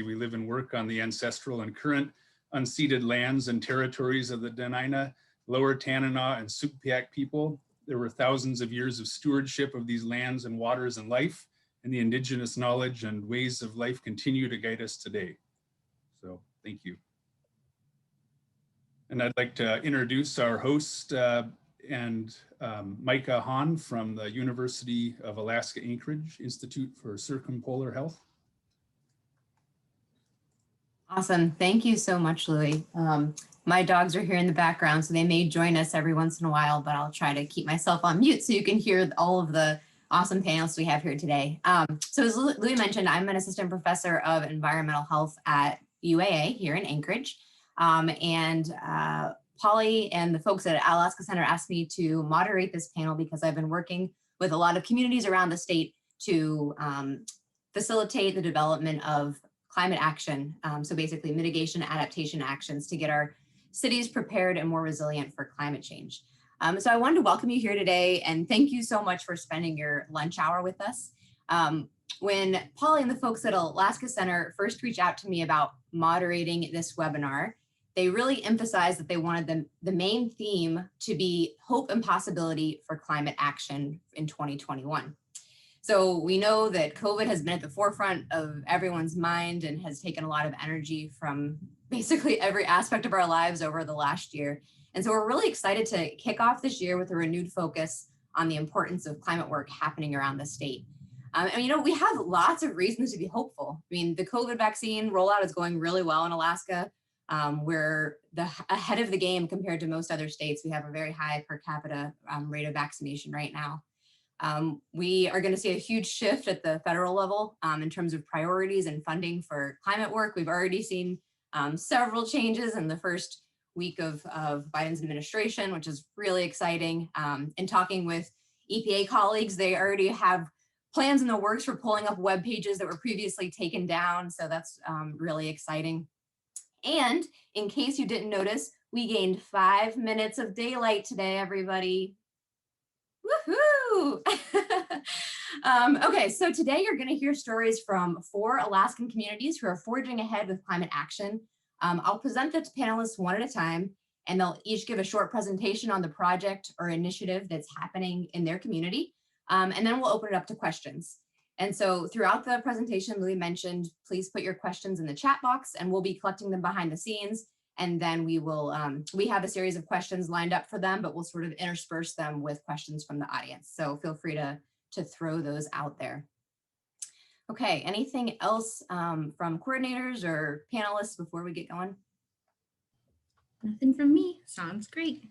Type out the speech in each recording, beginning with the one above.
We live and work on the ancestral and current unceded lands and territories of the Dena'ina, Lower Tanana, and Sugpiaq people. There were thousands of years of stewardship of these lands and waters and life, and the indigenous knowledge and ways of life continue to guide us today. So thank you. And I'd like to introduce our host Micah Hahn from the University of Alaska Anchorage Institute for Circumpolar Health. Awesome. Thank you so much, Louie. My dogs are here in the background, so they may join us every once in a while, but I'll try to keep myself on mute so you can hear all of the awesome polls we have here today. So as Louie mentioned, I'm an assistant professor of environmental health at UAA here in Anchorage. Polly and the folks at Alaska Center asked me to moderate this panel because I've been working with a lot of communities around the state to facilitate the development of climate action. So basically mitigation adaptation actions to get our cities prepared and more resilient for climate change. So I wanted to welcome you here today and thank you so much for spending your lunch hour with us. When Polly and the folks at Alaska Center first reached out to me about moderating this webinar, they really emphasized that they wanted the main theme to be hope and possibility for climate action in 2021. So we know that COVID has been at the forefront of everyone's mind and has taken a lot of energy from basically every aspect of our lives over the last year. And so we're really excited to kick off this year with a renewed focus on the importance of climate work happening around the state. And we have lots of reasons to be hopeful. I mean, the COVID vaccine rollout is going really well in Alaska. We're ahead of the game compared to most other states. We have a very high per capita rate of vaccination right now. We are going to see a huge shift at the federal level in terms of priorities and funding for climate work. We've already seen several changes in the first week of Biden's administration, which is really exciting. In talking with EPA colleagues, they already have plans in the works for pulling up web pages that were previously taken down. So that's really exciting. And in case you didn't notice, we gained 5 minutes of daylight today, everybody. Woohoo! Okay, so today you're going to hear stories from 4 Alaskan communities who are forging ahead with climate action. I'll present the panelists one at a time, and they'll each give a short presentation on the project or initiative that's happening in their community, and then we'll open it up to questions. And so throughout the presentation, Louie mentioned, please put your questions in the chat box, and we'll be collecting them behind the scenes. And then we will, we have a series of questions lined up for them, but we'll sort of intersperse them with questions from the audience. So feel free to throw those out there. Okay, anything else from coordinators or panelists before we get going? Nothing from me. Sounds great.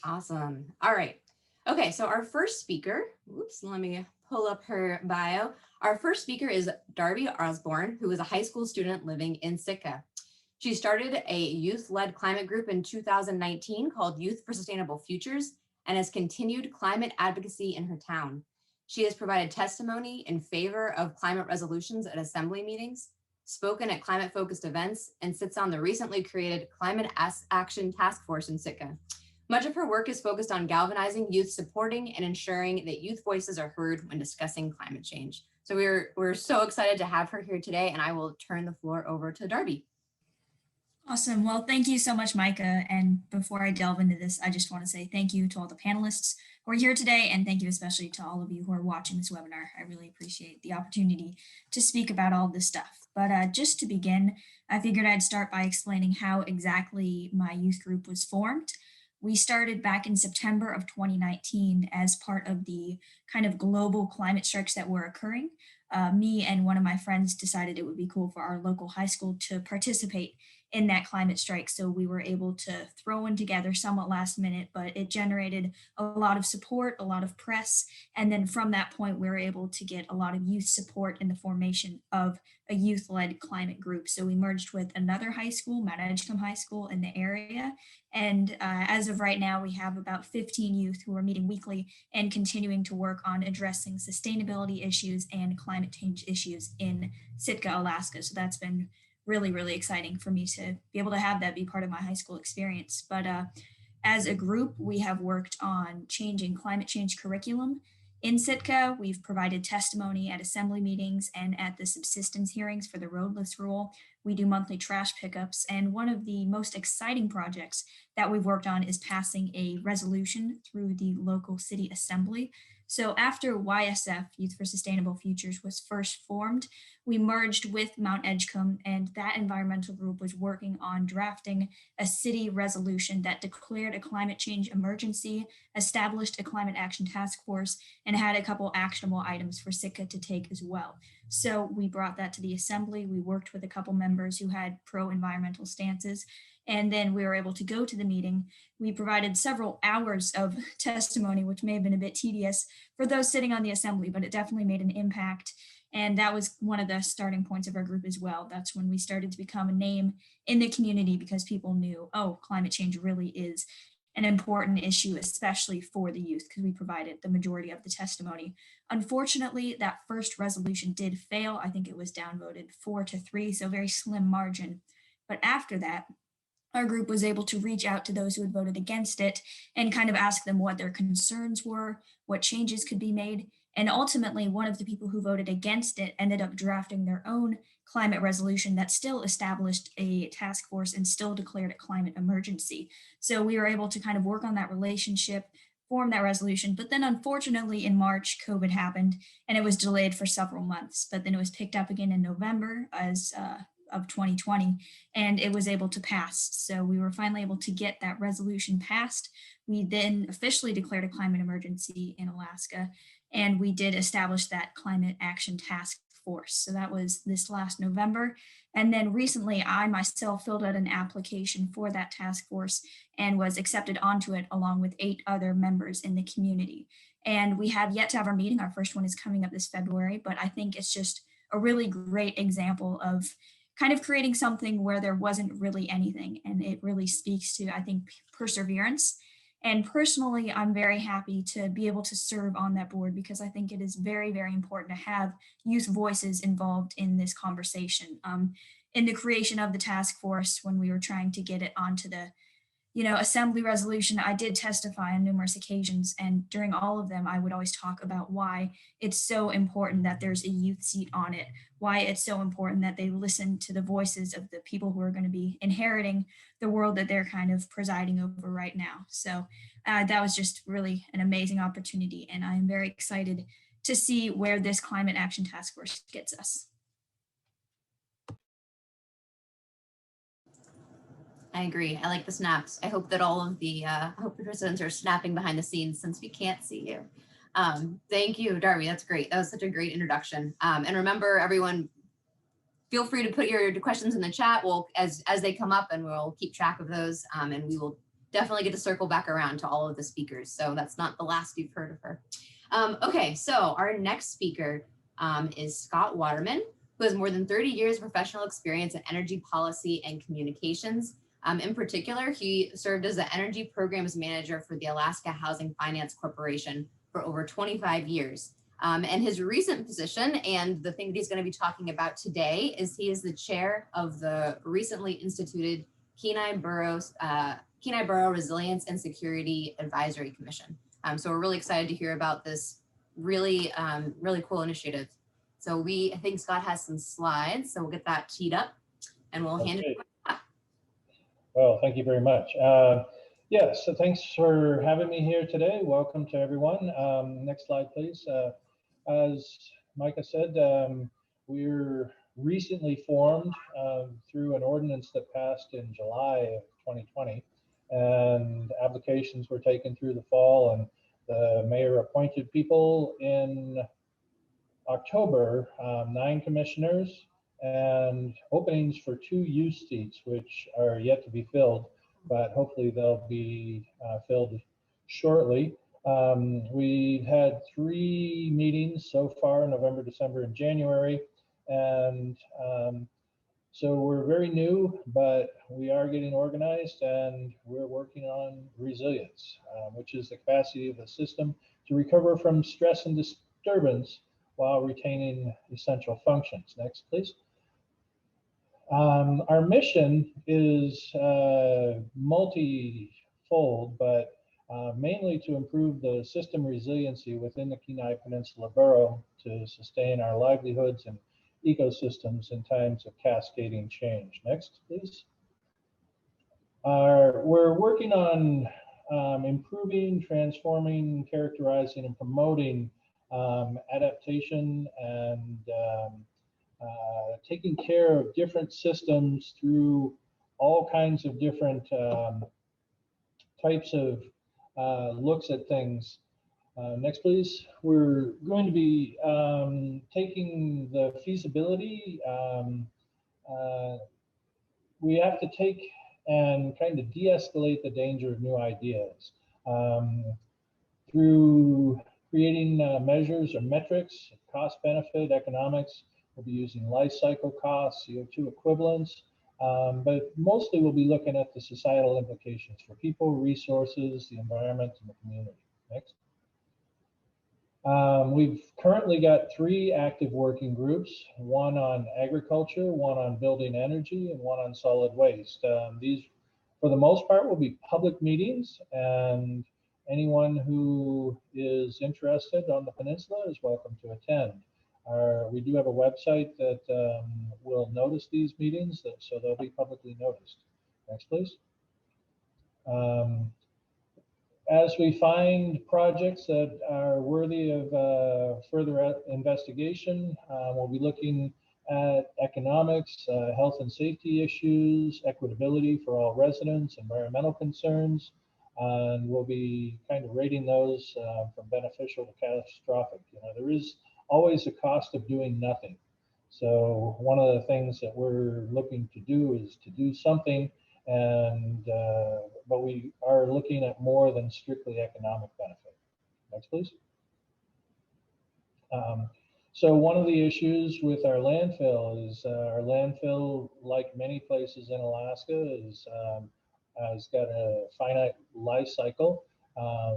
Awesome. All right. Okay, so our first speaker, oops, let me pull up her bio. Our first speaker is Darby Osborne, who is a high school student living in Sitka. She started a youth-led climate group in 2019 called Youth for Sustainable Futures and has continued climate advocacy in her town. She has provided testimony in favor of climate resolutions at assembly meetings, spoken at climate-focused events, and sits on the recently created Climate Action Task Force in Sitka. Much of her work is focused on galvanizing youth, supporting and ensuring that youth voices are heard when discussing climate change. So we're so excited to have her here today, and I will turn the floor over to Darby. Awesome. Well, thank you so much, Micah. And before I delve into this, I just want to say thank you to all the panelists who are here today, and thank you especially to all of you who are watching this webinar. I really appreciate the opportunity to speak about all this stuff. But just to begin, I figured I'd start by explaining how exactly my youth group was formed. We started back in September of 2019 as part of the kind of global climate strikes that were occurring. Me and one of my friends decided it would be cool for our local high school to participate in that climate strike. So we were able to throw one together somewhat last minute, but it generated a lot of support, a lot of press. And then from that point, we were able to get a lot of youth support in the formation of a youth-led climate group. So we merged with another high school, Mount Edgecombe High School in the area. And as of right now, we have about 15 youth who are meeting weekly and continuing to work on addressing sustainability issues and climate change issues in Sitka, Alaska. So that's been really, really exciting for me to be able to have that be part of my high school experience. But as a group, we have worked on changing climate change curriculum in Sitka. We've provided testimony at assembly meetings and at the subsistence hearings for the roadless rule. We do monthly trash pickups, and one of the most exciting projects that we've worked on is passing a resolution through the local city assembly. So after YSF, Youth for Sustainable Futures, was first formed, we merged with Mount Edgecombe, and that environmental group was working on drafting a city resolution that declared a climate change emergency, established a climate action task force, and had a couple actionable items for Sitka to take as well. So we brought that to the assembly. We worked with a couple members who had pro-environmental stances, and then we were able to go to the meeting. We provided several hours of testimony, which may have been a bit tedious for those sitting on the assembly, but it definitely made an impact. And that was one of the starting points of our group as well. That's when we started to become a name in the community because people knew, oh, climate change really is an important issue, especially for the youth, because we provided the majority of the testimony. Unfortunately, that first resolution did fail. I think it was downvoted 4-3, so very slim margin. But after that, our group was able to reach out to those who had voted against it and kind of ask them what their concerns were, what changes could be made. And ultimately, one of the people who voted against it ended up drafting their own climate resolution that still established a task force and still declared a climate emergency. So we were able to kind of work on that relationship, form that resolution. But then unfortunately in March, COVID happened and it was delayed for several months, but then it was picked up again in November of 2020, and it was able to pass. So we were finally able to get that resolution passed. We then officially declared a climate emergency in Alaska, and we did establish that climate action task force. So that was this last November. And then recently I myself filled out an application for that task force and was accepted onto it along with 8 other members in the community. And we have yet to have our meeting. Our first one is coming up this February, but I think it's just a really great example of kind of creating something where there wasn't really anything. And it really speaks to, I think, perseverance. And personally, I'm very happy to be able to serve on that board because I think it is very, very important to have youth voices involved in this conversation. In the creation of the task force, when we were trying to get it onto the assembly resolution, I did testify on numerous occasions, and during all of them, I would always talk about why it's so important that there's a youth seat on it, why it's so important that they listen to the voices of the people who are going to be inheriting the world that they're kind of presiding over right now. So that was just really an amazing opportunity, and I am very excited to see where this climate action task force gets us. I agree. I like the snaps. I hope that all of the participants are snapping behind the scenes since we can't see you. Thank you, Darby. That's great. That was such a great introduction. And remember, everyone, feel free to put your questions in the chat. We'll, as they come up, and we'll keep track of those. And we will definitely get to circle back around to all of the speakers. So that's not the last you've heard of her. Okay, so our next speaker is Scott Waterman, who has more than 30 years of professional experience in energy policy and communications. In particular, he served as the energy programs manager for the Alaska Housing Finance Corporation for over 25 years. And his recent position, and the thing that he's going to be talking about today, is he is the chair of the recently instituted Kenai Borough Resilience and Security Advisory Commission. So we're really excited to hear about this really cool initiative. So I think Scott has some slides, so we'll get that teed up and we'll hand it over. Well, thank you very much. Yes, so thanks for having me here today. Welcome to everyone. Next slide, please. As Micah said, we're recently formed through an ordinance that passed in July of 2020, and applications were taken through the fall, and the mayor appointed people in October, 9 commissioners, and openings for 2 youth seats, which are yet to be filled, but hopefully they'll be filled shortly. We've had 3 meetings so far, November, December, and January. And so we're very new, but we are getting organized, and we're working on resilience, which is the capacity of the system to recover from stress and disturbance while retaining essential functions. Next, please. Our mission is multi-fold, but mainly to improve the system resiliency within the Kenai Peninsula Borough to sustain our livelihoods and ecosystems in times of cascading change. Next, please. We're working on improving, transforming, characterizing, and promoting adaptation and taking care of different systems through all kinds of different types of looks at things. Next, please. We're going to be taking the feasibility. We have to take and kind of de-escalate the danger of new ideas through creating measures or metrics, cost benefit, economics. We'll be using life cycle costs, CO2 equivalents, but mostly we'll be looking at the societal implications for people, resources, the environment, and the community. Next. We've currently got 3 active working groups, one on agriculture, one on building energy, and one on solid waste. These, for the most part, will be public meetings, and anyone who is interested on the peninsula is welcome to attend. We do have a website that will notice these meetings, so they'll be publicly noticed. Next, please. As we find projects that are worthy of further investigation, we'll be looking at economics, health and safety issues, equitability for all residents, environmental concerns, and we'll be kind of rating those from beneficial to catastrophic. You know, there is always a cost of doing nothing. So one of the things that we're looking to do is to do something, and but we are looking at more than strictly economic benefit. Next, please. So one of the issues with our landfill is our landfill, like many places in Alaska, has got a finite life cycle.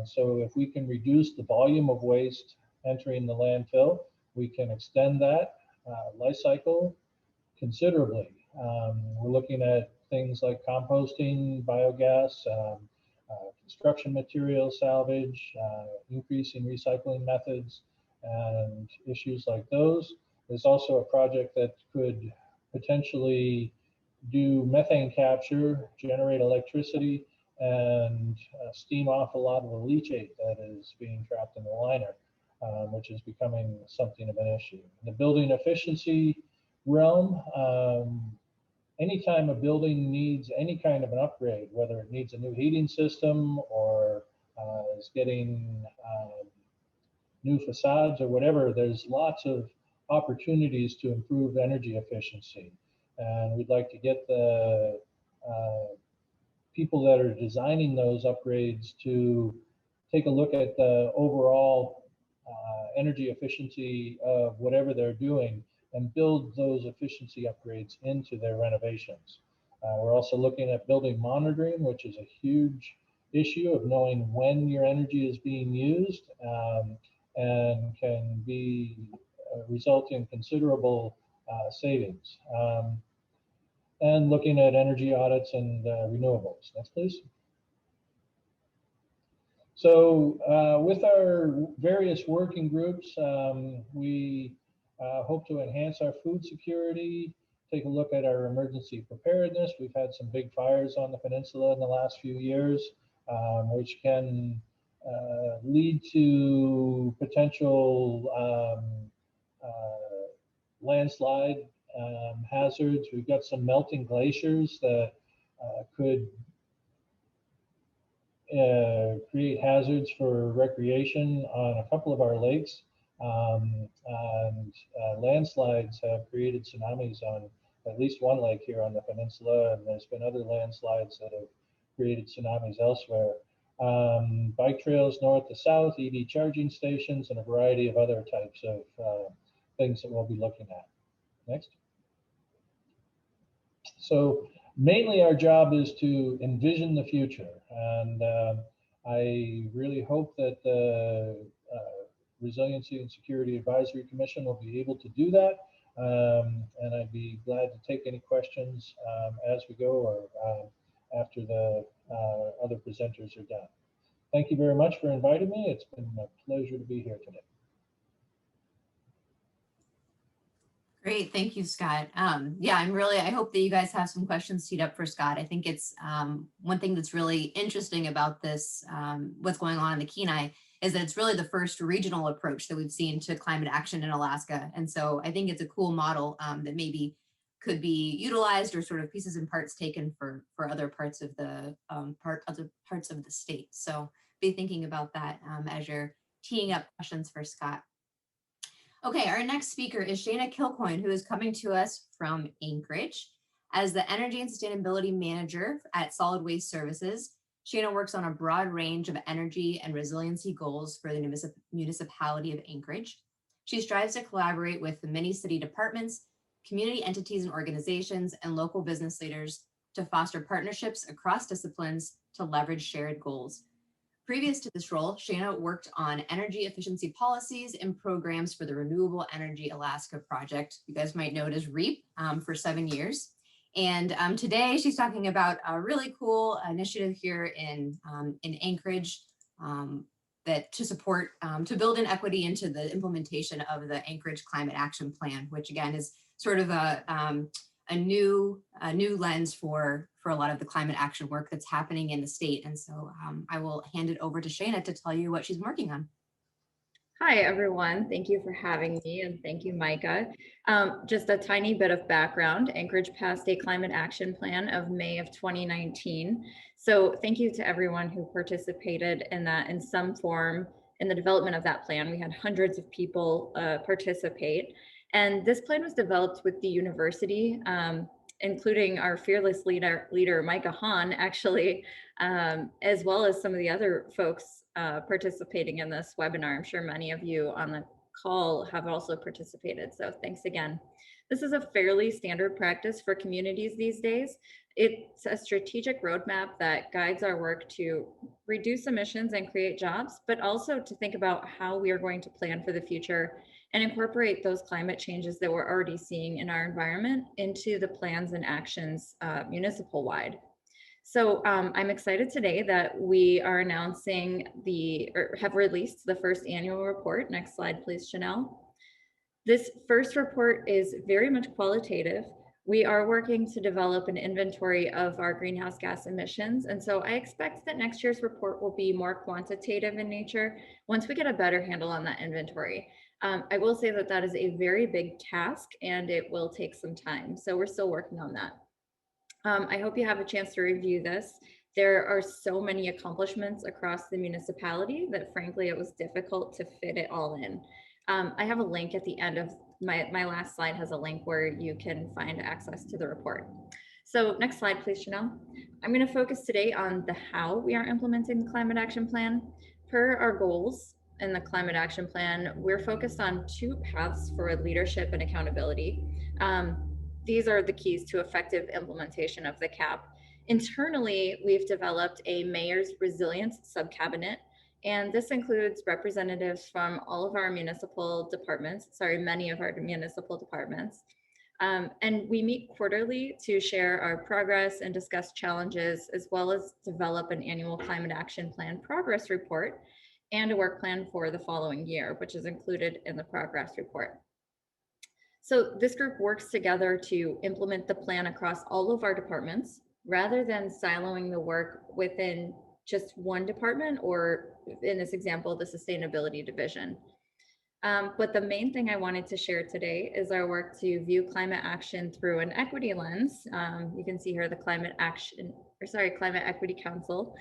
So if we can reduce the volume of waste entering the landfill, we can extend that life cycle considerably. We're looking at things like composting, biogas, construction material salvage, increasing recycling methods, and issues like those. There's also a project that could potentially do methane capture, generate electricity, and steam off a lot of the leachate that is being trapped in the liner, which is becoming something of an issue. In the building efficiency realm, anytime a building needs any kind of an upgrade, whether it needs a new heating system or is getting new facades or whatever, there's lots of opportunities to improve energy efficiency. And we'd like to get the people that are designing those upgrades to take a look at the overall energy efficiency of whatever they're doing and build those efficiency upgrades into their renovations. We're also looking at building monitoring, which is a huge issue of knowing when your energy is being used, and can be result in considerable savings. And looking at energy audits and renewables. Next, please. So with our various working groups, we hope to enhance our food security, take a look at our emergency preparedness. We've had some big fires on the peninsula in the last few years, which can lead to potential landslide hazards. We've got some melting glaciers that could create hazards for recreation on a couple of our lakes. And landslides have created tsunamis on at least one lake here on the peninsula, and there's been other landslides that have created tsunamis elsewhere. Bike trails north to south, EV charging stations, and a variety of other types of things that we'll be looking at. Next. So mainly our job is to envision the future, and I really hope that the Resiliency and Security Advisory Commission will be able to do that, and I'd be glad to take any questions as we go or after the other presenters are done. thank you very much for inviting me. It's been a pleasure to be here today. Great, thank you, Scott. Yeah, I hope that you guys have some questions teed up for Scott. I think it's one thing that's really interesting about this, what's going on in the Kenai, is that it's really the first regional approach that we've seen to climate action in Alaska. And so I think it's a cool model that maybe could be utilized or sort of pieces and parts taken for other parts of the other parts of the state. So be thinking about that as you're teeing up questions for Scott. Okay, our next speaker is Shaina Kilcoyne, who is coming to us from Anchorage. As the Energy and Sustainability Manager at Solid Waste Services, Shaina works on a broad range of energy and resiliency goals for the Municipality of Anchorage. She strives to collaborate with the many city departments, community entities and organizations, and local business leaders to foster partnerships across disciplines to leverage shared goals. Previous to this role, Shaina worked on energy efficiency policies and programs for the Renewable Energy Alaska Project, you guys might know it as REAP, for 7 years. And today she's talking about a really cool initiative here in Anchorage that to support, to build in equity into the implementation of the Anchorage Climate Action Plan, which again is sort of a new lens for a lot of the climate action work that's happening in the state. And so I will hand it over to Shaina to tell you what she's working on. Hi, everyone. Thank you for having me, and thank you, Micah. Just a tiny bit of background. Anchorage passed a climate action plan of May of 2019. So thank you to everyone who participated in that in some form in the development of that plan. We had hundreds of people participate. And this plan was developed with the university, including our fearless leader Micah Hahn, actually, as well as some of the other folks participating in this webinar. I'm sure many of you on the call have also participated, so thanks again. This is a fairly standard practice for communities these days. It's a strategic roadmap that guides our work to reduce emissions and create jobs, but also to think about how we are going to plan for the future and incorporate those climate changes that we're already seeing in our environment into the plans and actions municipal-wide. So I'm excited today that we are announcing have released the first annual report. Next slide, please, Chanel. This first report is very much qualitative. We are working to develop an inventory of our greenhouse gas emissions. And so I expect that next year's report will be more quantitative in nature once we get a better handle on that inventory. I will say that that is a very big task and it will take some time. So we're still working on that. I hope you have a chance to review this. There are so many accomplishments across the municipality that frankly, it was difficult to fit it all in. I have a link at the end of my last slide has a link where you can find access to the report. So next slide, please, Chanel. I'm going to focus today on the how we are implementing the climate action plan. Per our goals in the climate action plan, we're focused on 2 paths for leadership and accountability. These are the keys to effective implementation of the CAP. Internally, we've developed a mayor's resilience subcabinet, and this includes representatives from all of our municipal departments, many of our municipal departments. And we meet quarterly to share our progress and discuss challenges, as well as develop an annual climate action plan progress report and a work plan for the following year, which is included in the progress report. So this group works together to implement the plan across all of our departments, rather than siloing the work within just one department, or in this example, the sustainability division. But the main thing I wanted to share today is our work to view climate action through an equity lens. You can see here the Climate Equity Council.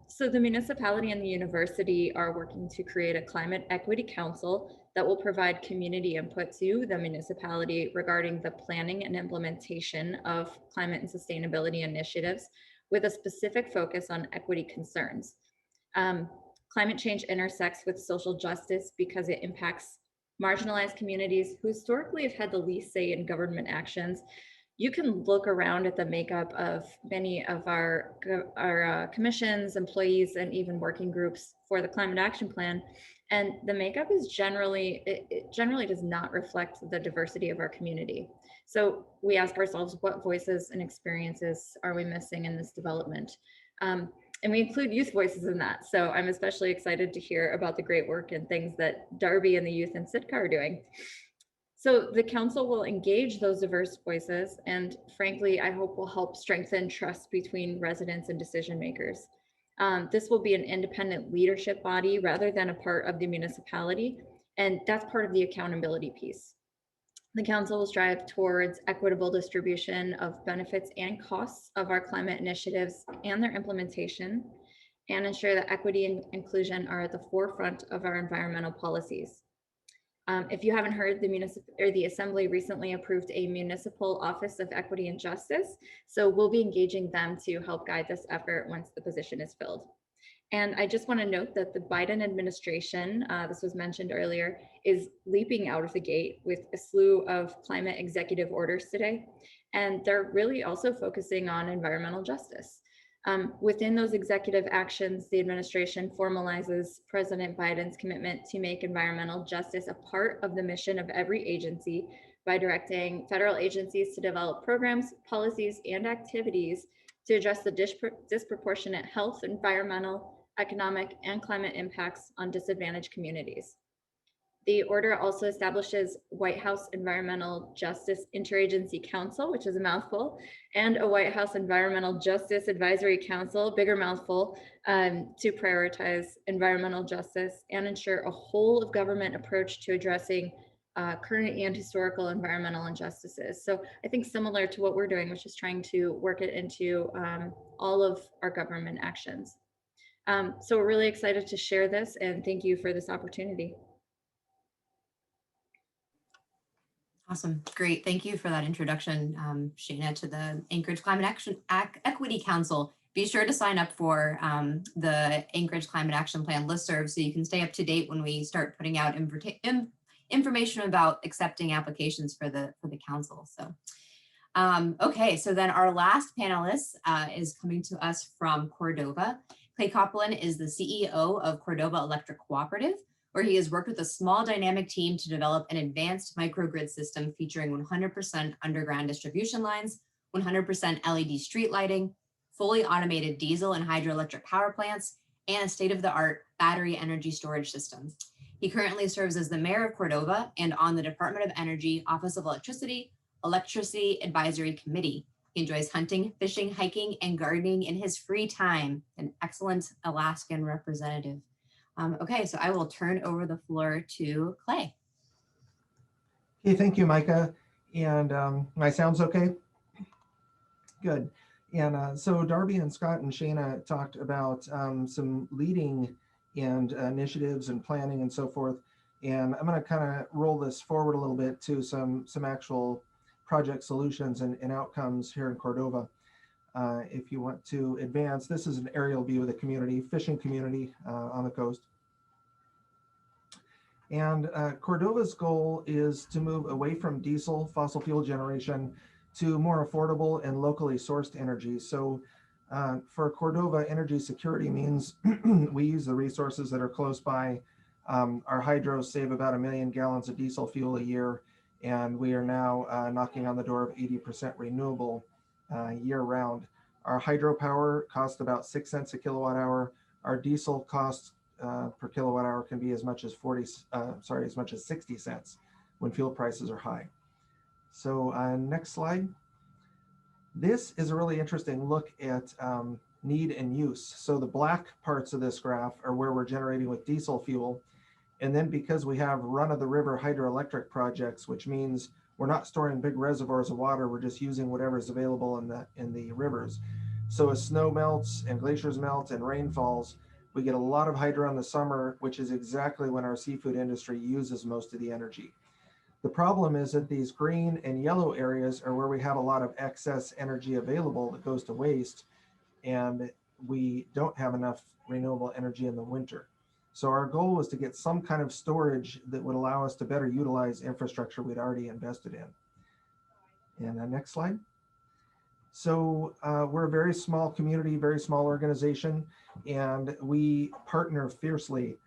So the municipality and the university are working to create a Climate Equity Council that will provide community input to the municipality regarding the planning and implementation of climate and sustainability initiatives, with a specific focus on equity concerns. Climate change intersects with social justice because it impacts marginalized communities who historically have had the least say in government actions. You can look around at the makeup of many of our commissions, employees, and even working groups for the climate action plan. And the makeup is it generally does not reflect the diversity of our community. So we ask ourselves, what voices and experiences are we missing in this development? And we include youth voices in that. So I'm especially excited to hear about the great work and things that Darby and the youth in Sitka are doing. So the council will engage those diverse voices, and frankly, I hope will help strengthen trust between residents and decision makers. This will be an independent leadership body rather than a part of the municipality, and that's part of the accountability piece. The council will strive towards equitable distribution of benefits and costs of our climate initiatives and their implementation, and ensure that equity and inclusion are at the forefront of our environmental policies. If you haven't heard, the Assembly recently approved a Municipal Office of Equity and Justice. So we'll be engaging them to help guide this effort once the position is filled. And I just want to note that the Biden administration, this was mentioned earlier, is leaping out of the gate with a slew of climate executive orders today. And they're really also focusing on environmental justice. Within those executive actions, the administration formalizes President Biden's commitment to make environmental justice a part of the mission of every agency by directing federal agencies to develop programs, policies, and activities to address the disproportionate health, environmental, economic, and climate impacts on disadvantaged communities. The order also establishes White House Environmental Justice Interagency Council, which is a mouthful, and a White House Environmental Justice Advisory Council, bigger mouthful, to prioritize environmental justice and ensure a whole of government approach to addressing current and historical environmental injustices. So I think similar to what we're doing, which is trying to work it into all of our government actions. So we're really excited to share this, and thank you for this opportunity. Awesome. Great. Thank you for that introduction, Shaina, to the Anchorage Climate Action Equity Council. Be sure to sign up for the Anchorage Climate Action Plan listserv so you can stay up to date when we start putting out information about accepting applications for the council. So, okay, so then our last panelist is coming to us from Cordova. Clay Koplin is the CEO of Cordova Electric Cooperative, where he has worked with a small dynamic team to develop an advanced microgrid system featuring 100% underground distribution lines, 100% LED street lighting, fully automated diesel and hydroelectric power plants, and a state-of-the-art battery energy storage system. He currently serves as the mayor of Cordova and on the Department of Energy Office of Electricity Advisory Committee. He enjoys hunting, fishing, hiking, and gardening in his free time. An excellent Alaskan representative. Okay, so I will turn over the floor to Clay. Hey, thank you, Micah. And my sound's okay? Good. And so Darby and Scott and Shaina talked about some leading and initiatives and planning and so forth. And I'm going to kind of roll this forward a little bit to some actual project solutions and outcomes here in Cordova. If you want to advance, this is an aerial view of the community, fishing community on the coast. And Cordova's goal is to move away from diesel fossil fuel generation to more affordable and locally sourced energy. So for Cordova, energy security means we use the resources that are close by. Our hydros save about 1 million gallons of diesel fuel a year, and we are now knocking on the door of 80% renewable year round. Our hydropower costs about 6 cents a kilowatt hour. Our diesel cost per kilowatt hour can be as much as 60 cents when fuel prices are high. So next slide. This is a really interesting look at need and use. So the black parts of this graph are where we're generating with diesel fuel. And then because we have run-of-the-river hydroelectric projects, which means we're not storing big reservoirs of water, we're just using whatever is available in the rivers. So as snow melts and glaciers melt and rain falls, we get a lot of hydro in the summer, which is exactly when our seafood industry uses most of the energy. The problem is that these green and yellow areas are where we have a lot of excess energy available that goes to waste, and we don't have enough renewable energy in the winter. So our goal was to get some kind of storage that would allow us to better utilize infrastructure we'd already invested in. And next slide. So we're a very small community, very small organization, and we partner fiercely.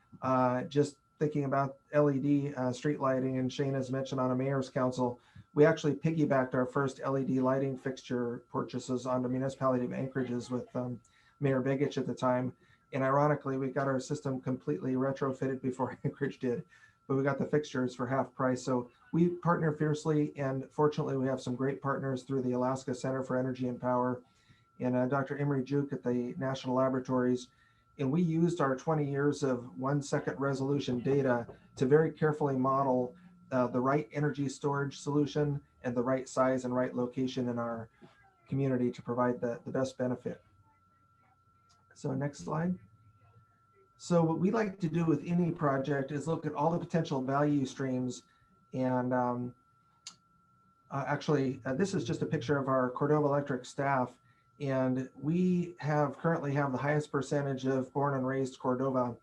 Just thinking about LED street lighting, and Shaina's mentioned on a mayor's council, we actually piggybacked our first LED lighting fixture purchases on the Municipality of Anchorage's with Mayor Begich at the time. And ironically, we got our system completely retrofitted before Anchorage did, but we got the fixtures for half price. So we partner fiercely, and fortunately we have some great partners through the Alaska Center for Energy and Power and Dr. Emery Juke at the National Laboratories. And we used our 20 years of 1-second resolution data to very carefully model the right energy storage solution and the right size and right location in our community to provide the best benefit. So next slide. So what we like to do with any project is look at all the potential value streams. And this is just a picture of our Cordova Electric staff. And we currently have the highest percentage of born and raised Cordova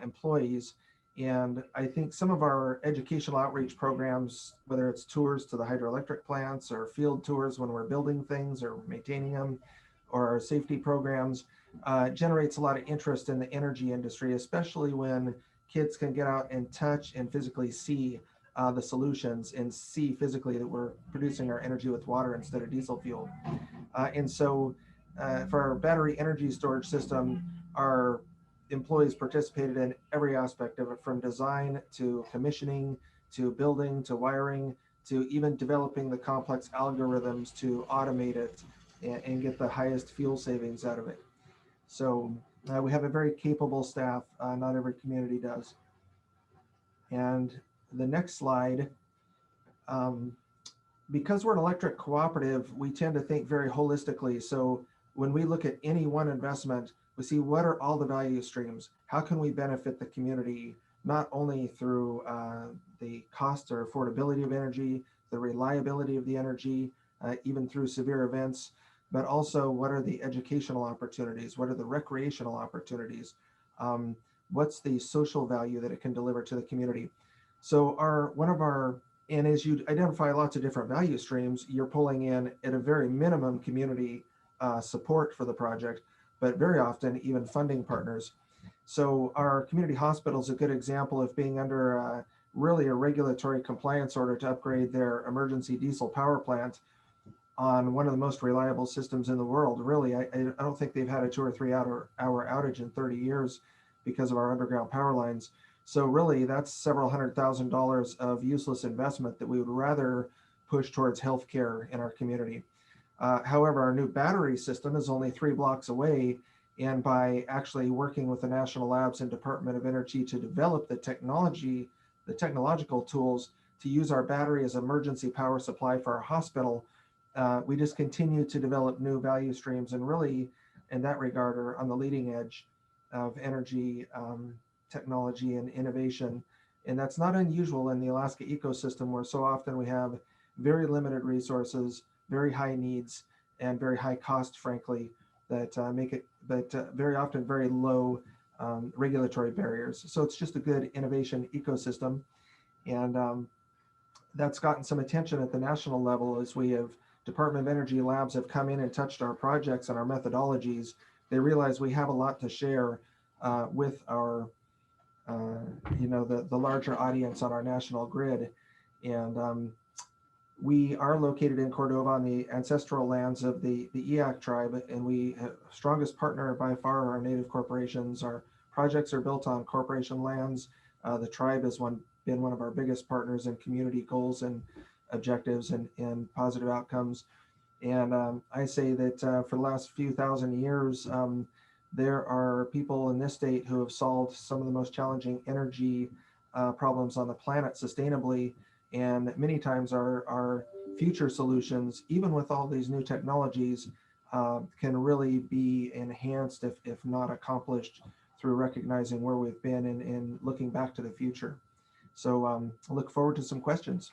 employees. And I think some of our educational outreach programs, whether it's tours to the hydroelectric plants or field tours when we're building things or maintaining them, or our safety programs, generates a lot of interest in the energy industry, especially when kids can get out and touch and physically see the solutions and see physically that we're producing our energy with water instead of diesel fuel. And so for our battery energy storage system, our employees participated in every aspect of it, from design to commissioning, to building, to wiring, to even developing the complex algorithms to automate it and get the highest fuel savings out of it. So we have a very capable staff. Not every community does. And the next slide, because we're an electric cooperative, we tend to think very holistically. So when we look at any one investment, we see what are all the value streams? How can we benefit the community, not only through the cost or affordability of energy, the reliability of the energy, even through severe events, but also what are the educational opportunities? What are the recreational opportunities? What's the social value that it can deliver to the community? So and as you identify lots of different value streams, you're pulling in at a very minimum community support for the project, but very often even funding partners. So our community hospital is a good example of being under really a regulatory compliance order to upgrade their emergency diesel power plant on one of the most reliable systems in the world. Really, I don't think they've had a 2 or 3 hour outage in 30 years because of our underground power lines. So really, that's several $100,000 of useless investment that we would rather push towards healthcare in our community. However, our new battery system is only 3 blocks away, and by actually working with the National Labs and Department of Energy to develop the technological tools to use our battery as emergency power supply for our hospital, we just continue to develop new value streams, and really, in that regard, are on the leading edge of energy technology and innovation. And that's not unusual in the Alaska ecosystem, where so often we have very limited resources, very high needs, and very high cost, frankly, that make it, but very often very low regulatory barriers. So it's just a good innovation ecosystem. And that's gotten some attention at the national level as we have Department of Energy labs have come in and touched our projects and our methodologies. They realize we have a lot to share with our, the larger audience on our national grid. And we are located in Cordova on the ancestral lands of the Eyak tribe, and we have strongest partner by far our native corporations. Our projects are built on corporation lands. The tribe has been one of our biggest partners in community goals and objectives and positive outcomes. And I say that for the last few thousand years, there are people in this state who have solved some of the most challenging energy problems on the planet sustainably. And many times our future solutions, even with all these new technologies, can really be enhanced, if not accomplished, through recognizing where we've been and looking back to the future. So I look forward to some questions.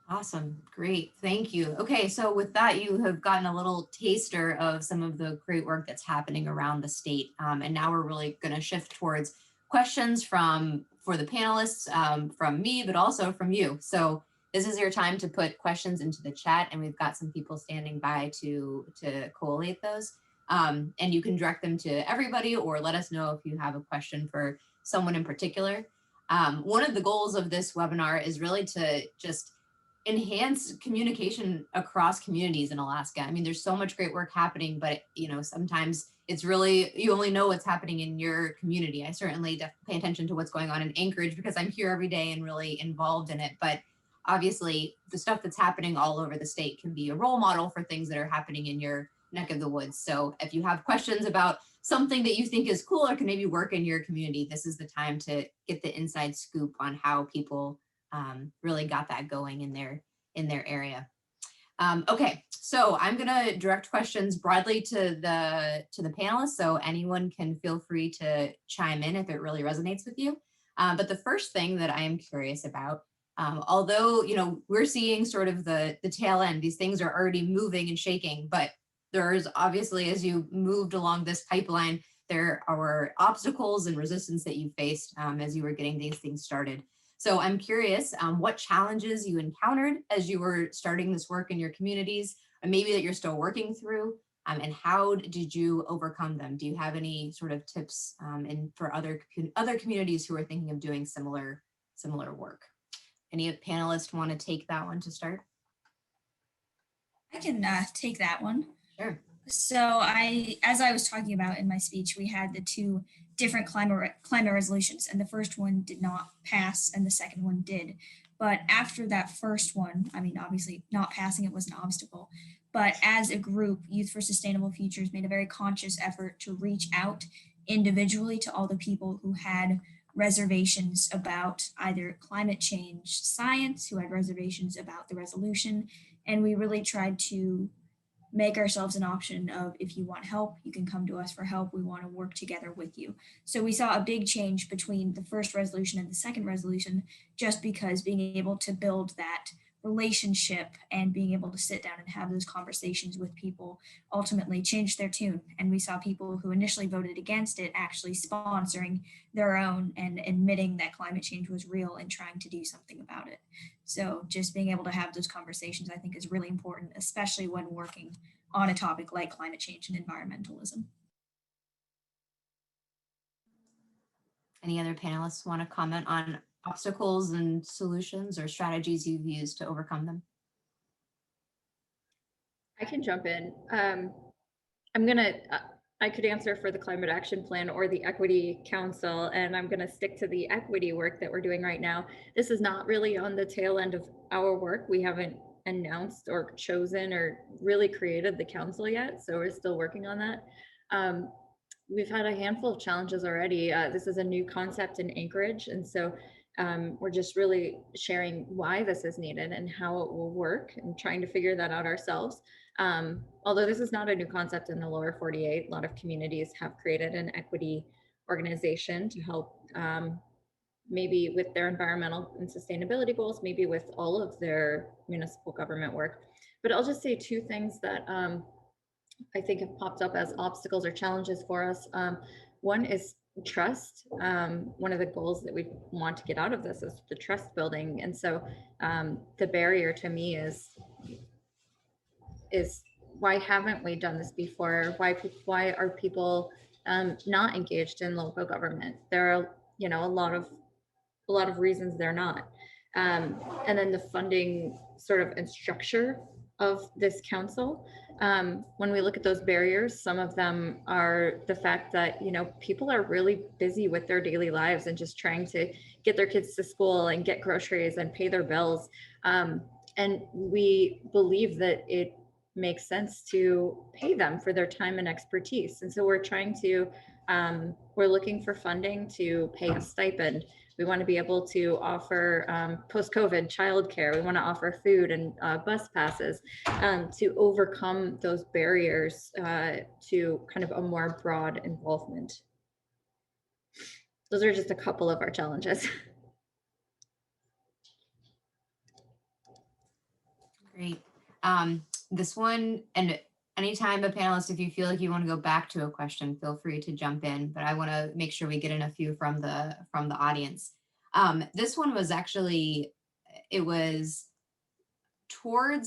Awesome, great, thank you. Okay, so with that, you have gotten a little taster of some of the great work that's happening around the state. And now we're really gonna shift towards questions for the panelists, from me, but also from you. So this is your time to put questions into the chat, and we've got some people standing by to collate those. And you can direct them to everybody, or let us know if you have a question for someone in particular. One of the goals of this webinar is really to just enhance communication across communities in Alaska. I mean, there's so much great work happening, but sometimes it's really, you only know what's happening in your community. I certainly pay attention to what's going on in Anchorage because I'm here every day and really involved in it. But obviously the stuff that's happening all over the state can be a role model for things that are happening in your neck of the woods. So if you have questions about something that you think is cool or can maybe work in your community, this is the time to get the inside scoop on how people really got that going in their area. Okay, so I'm gonna direct questions broadly to the panelists, so anyone can feel free to chime in if it really resonates with you. But the first thing that I am curious about, although we're seeing sort of the tail end, these things are already moving and shaking, but there's obviously, as you moved along this pipeline, there are obstacles and resistance that you faced as you were getting these things started. So I'm curious what challenges you encountered as you were starting this work in your communities, and maybe that you're still working through, and how did you overcome them? Do you have any sort of tips for other communities who are thinking of doing similar work? Any panelists want to take that one to start? I can take that one. Sure. So as I was talking about in my speech, we had the two different climate resolutions, and the first one did not pass and the second one did. But after that first one, I mean, obviously not passing it was an obstacle, but as a group, Youth for Sustainable Futures made a very conscious effort to reach out individually to all the people who had reservations about either climate change science, who had reservations about the resolution, and we really tried to make ourselves an option of, if you want help, you can come to us for help. We want to work together with you. So we saw a big change between the first resolution and the second resolution, just because being able to build that relationship and being able to sit down and have those conversations with people ultimately changed their tune. And we saw people who initially voted against it actually sponsoring their own and admitting that climate change was real and trying to do something about it. So just being able to have those conversations, I think, is really important, especially when working on a topic like climate change and environmentalism. Any other panelists want to comment on obstacles and solutions or strategies you've used to overcome them? I can jump in. I could answer for the Climate Action Plan or the Equity Council, and I'm gonna stick to the equity work that we're doing right now. This is not really on the tail end of our work. We haven't announced or chosen or really created the council yet, so we're still working on that. We've had a handful of challenges already. This is a new concept in Anchorage, and so we're just really sharing why this is needed and how it will work and trying to figure that out ourselves. Although this is not a new concept in the lower 48, a lot of communities have created an equity organization to help maybe with their environmental and sustainability goals, maybe with all of their municipal government work. But I'll just say two things that I think have popped up as obstacles or challenges for us. One is trust. One of the goals that we want to get out of this is the trust building. And so the barrier to me is why haven't we done this before? Why are people not engaged in local government? There are, a lot of reasons they're not. And then the funding sort of and structure of this council. When we look at those barriers, some of them are the fact that, people are really busy with their daily lives and just trying to get their kids to school and get groceries and pay their bills. And we believe that it makes sense to pay them for their time and expertise. And so we're looking for funding to pay a stipend. We want to be able to offer post-COVID childcare. We want to offer food and bus passes to overcome those barriers to kind of a more broad involvement. Those are just a couple of our challenges. Great. This one, and anytime a panelist, if you feel like you want to go back to a question, feel free to jump in, but I want to make sure we get in a few from the audience. This one was actually, it was for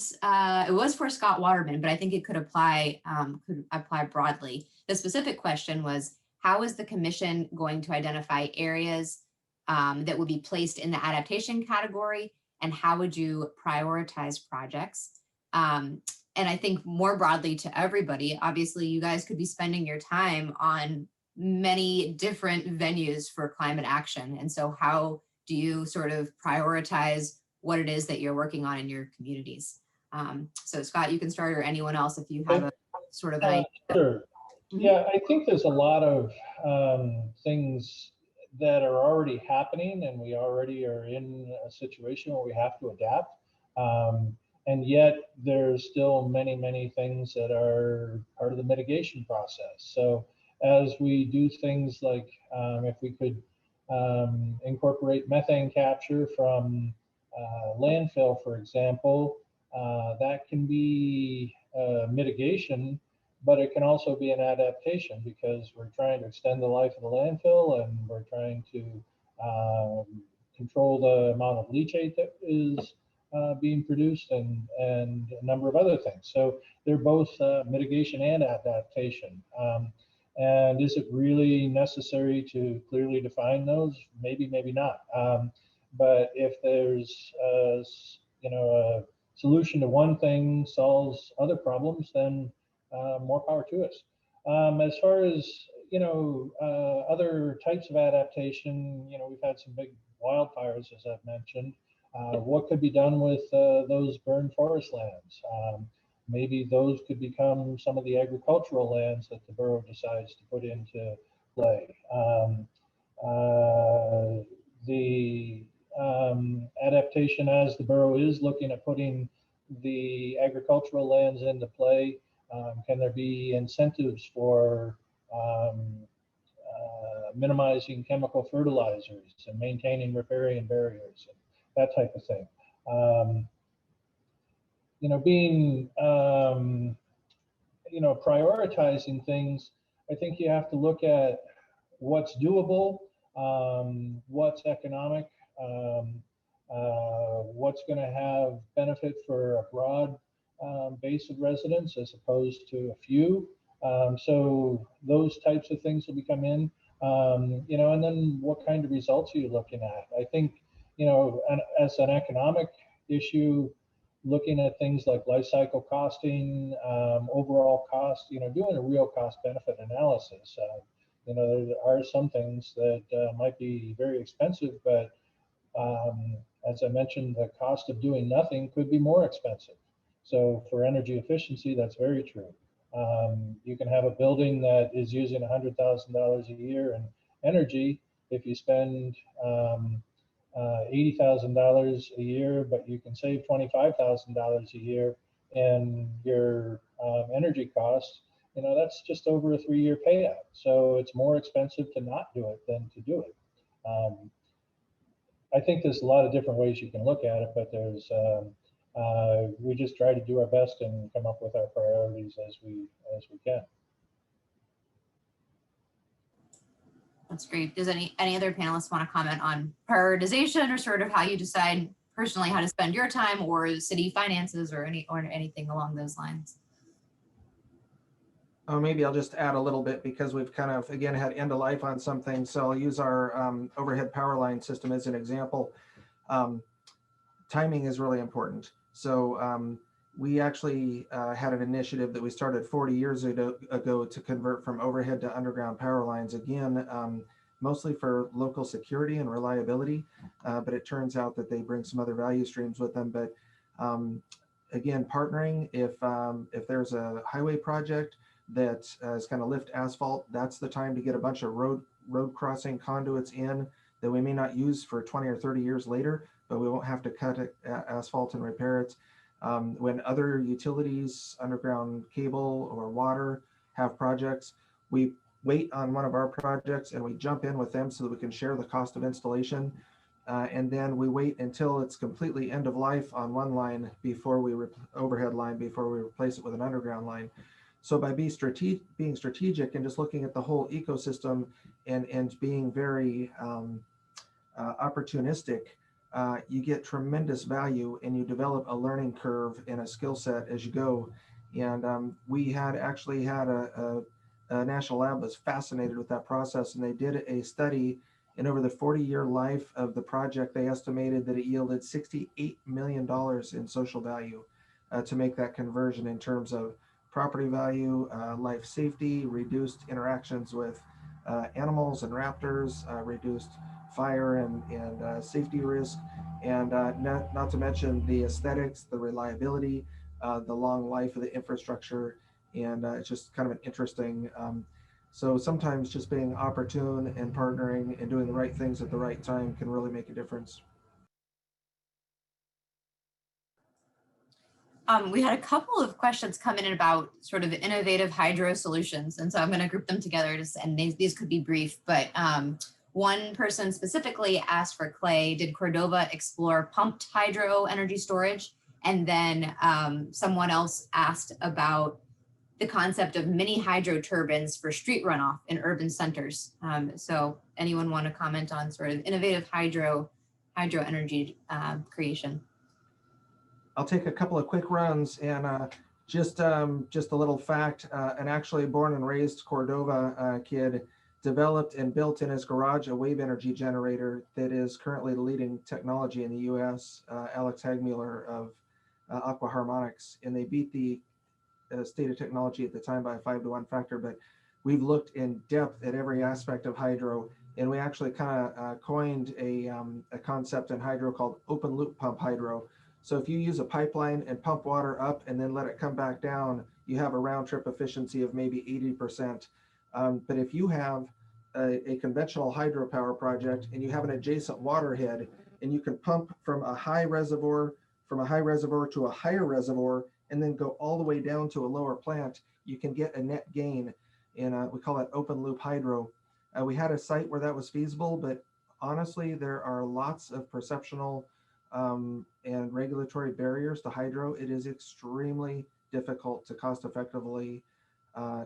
Scott Waterman, but I think it could apply broadly. The specific question was, how is the commission going to identify areas that would be placed in the adaptation category and how would you prioritize projects? And I think more broadly to everybody, obviously you guys could be spending your time on many different venues for climate action. And so how do you sort of prioritize what it is that you're working on in your communities? So Scott, you can start, or anyone else if you have a sort of an idea. Sure. Yeah, I think there's a lot of things that are already happening, and we already are in a situation where we have to adapt. And yet there's still many, many things that are part of the mitigation process. So as we do things like if we could incorporate methane capture from landfill, for example, that can be mitigation, but it can also be an adaptation because we're trying to extend the life of the landfill, and we're trying to control the amount of leachate that is being produced, and a number of other things. So they're both mitigation and adaptation. And is it really necessary to clearly define those? Maybe, maybe not. But if there's a solution to one thing solves other problems, then more power to us. As far as other types of adaptation, we've had some big wildfires, as I've mentioned. What could be done with those burned forest lands? Maybe those could become some of the agricultural lands that the borough decides to put into play. The adaptation, as the borough is looking at putting the agricultural lands into play, can there be incentives for minimizing chemical fertilizers and maintaining riparian barriers, and that type of thing? Prioritizing things, I think you have to look at what's doable, what's economic, what's going to have benefit for a broad base of residents as opposed to a few. So those types of things will become in, and then what kind of results are you looking at? I think, as an economic issue, looking at things like life cycle costing, overall cost, doing a real cost benefit analysis. There are some things that might be very expensive, but as I mentioned, the cost of doing nothing could be more expensive. So for energy efficiency, that's very true. You can have a building that is using $100,000 a year in energy. If you spend $80,000 a year, but you can save $25,000 a year in your energy costs, that's just over a 3-year payout. So it's more expensive to not do it than to do it. I think there's a lot of different ways you can look at it, but there's we just try to do our best and come up with our priorities as we can. That's great. Does any other panelists want to comment on prioritization, or sort of how you decide personally how to spend your time, or city finances, or anything along those lines? Oh, maybe I'll just add a little bit, because we've kind of, again, had end of life on some things. So I'll use our overhead power line system as an example. Timing is really important. So we actually had an initiative that we started 40 years ago to convert from overhead to underground power lines, again, mostly for local security and reliability. But it turns out that they bring some other value streams with them. But again, partnering, if there's a highway project that is going to lift asphalt, that's the time to get a bunch of road crossing conduits in that we may not use for 20 or 30 years later, but we won't have to cut asphalt and repair it. When other utilities, underground cable or water, have projects, we wait on one of our projects and we jump in with them so that we can share the cost of installation. And then we wait until it's completely end of life on one line before we overhead line before we replace it with an underground line. So by being strategic and just looking at the whole ecosystem and being very opportunistic, you get tremendous value, and you develop a learning curve and a skill set as you go. And we had a national lab was fascinated with that process, and they did a study And over the 40-year life of the project, they estimated that it yielded $68 million in social value to make that conversion in terms of property value, life safety, reduced interactions with animals and raptors, reduced fire and safety risk, and not to mention the aesthetics, the reliability, the long life of the infrastructure, and it's just kind of an interesting. So sometimes just being opportune and partnering and doing the right things at the right time can really make a difference. We had a couple of questions come in about sort of innovative hydro solutions. And so I'm going to group them together, and these could be brief, but one person specifically asked for Clay, did Cordova explore pumped hydro energy storage? And then someone else asked about the concept of mini hydro turbines for street runoff in urban centers. So anyone want to comment on sort of innovative hydro energy creation? I'll take a couple of quick runs, and just a little fact, an actually born and raised Cordova kid developed and built in his garage a wave energy generator that is currently the leading technology in the US, Alex Hagmuller of Aqua Harmonics, and they beat the state of technology at the time by a 5-to-1 factor, but we've looked in depth at every aspect of hydro, and we actually kind of coined a concept in hydro called open loop pump hydro. So if you use a pipeline and pump water up and then let it come back down, you have a round trip efficiency of maybe 80%. But if you have a conventional hydropower project and you have an adjacent waterhead and you can pump from a high reservoir to a higher reservoir and then go all the way down to a lower plant, you can get a net gain. And we call that open loop hydro. We had a site where that was feasible, but honestly, there are lots of perceptual and regulatory barriers to hydro. It is extremely difficult to cost effectively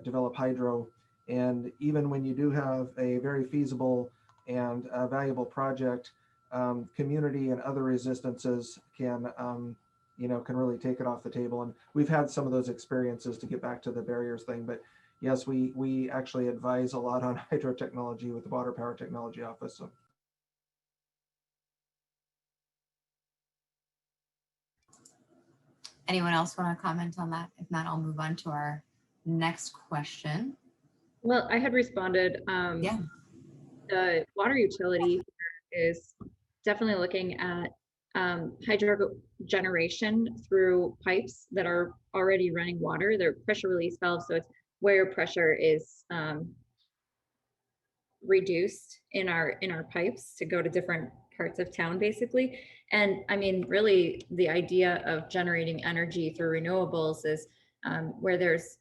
develop hydro. And even when you do have a very feasible and valuable project, community and other resistances can really take it off the table. And we've had some of those experiences, to get back to the barriers thing. But yes, we actually advise a lot on hydro technology with the Water Power Technology Office. So. Anyone else want to comment on that? If not, I'll move on to our next question. Well, I had responded. Yeah. The water utility is definitely looking at hydro generation through pipes that are already running water. They're pressure release valves, so it's where pressure is reduced in our pipes to go to different parts of town, basically. And I mean, really, the idea of generating energy through renewables is where there's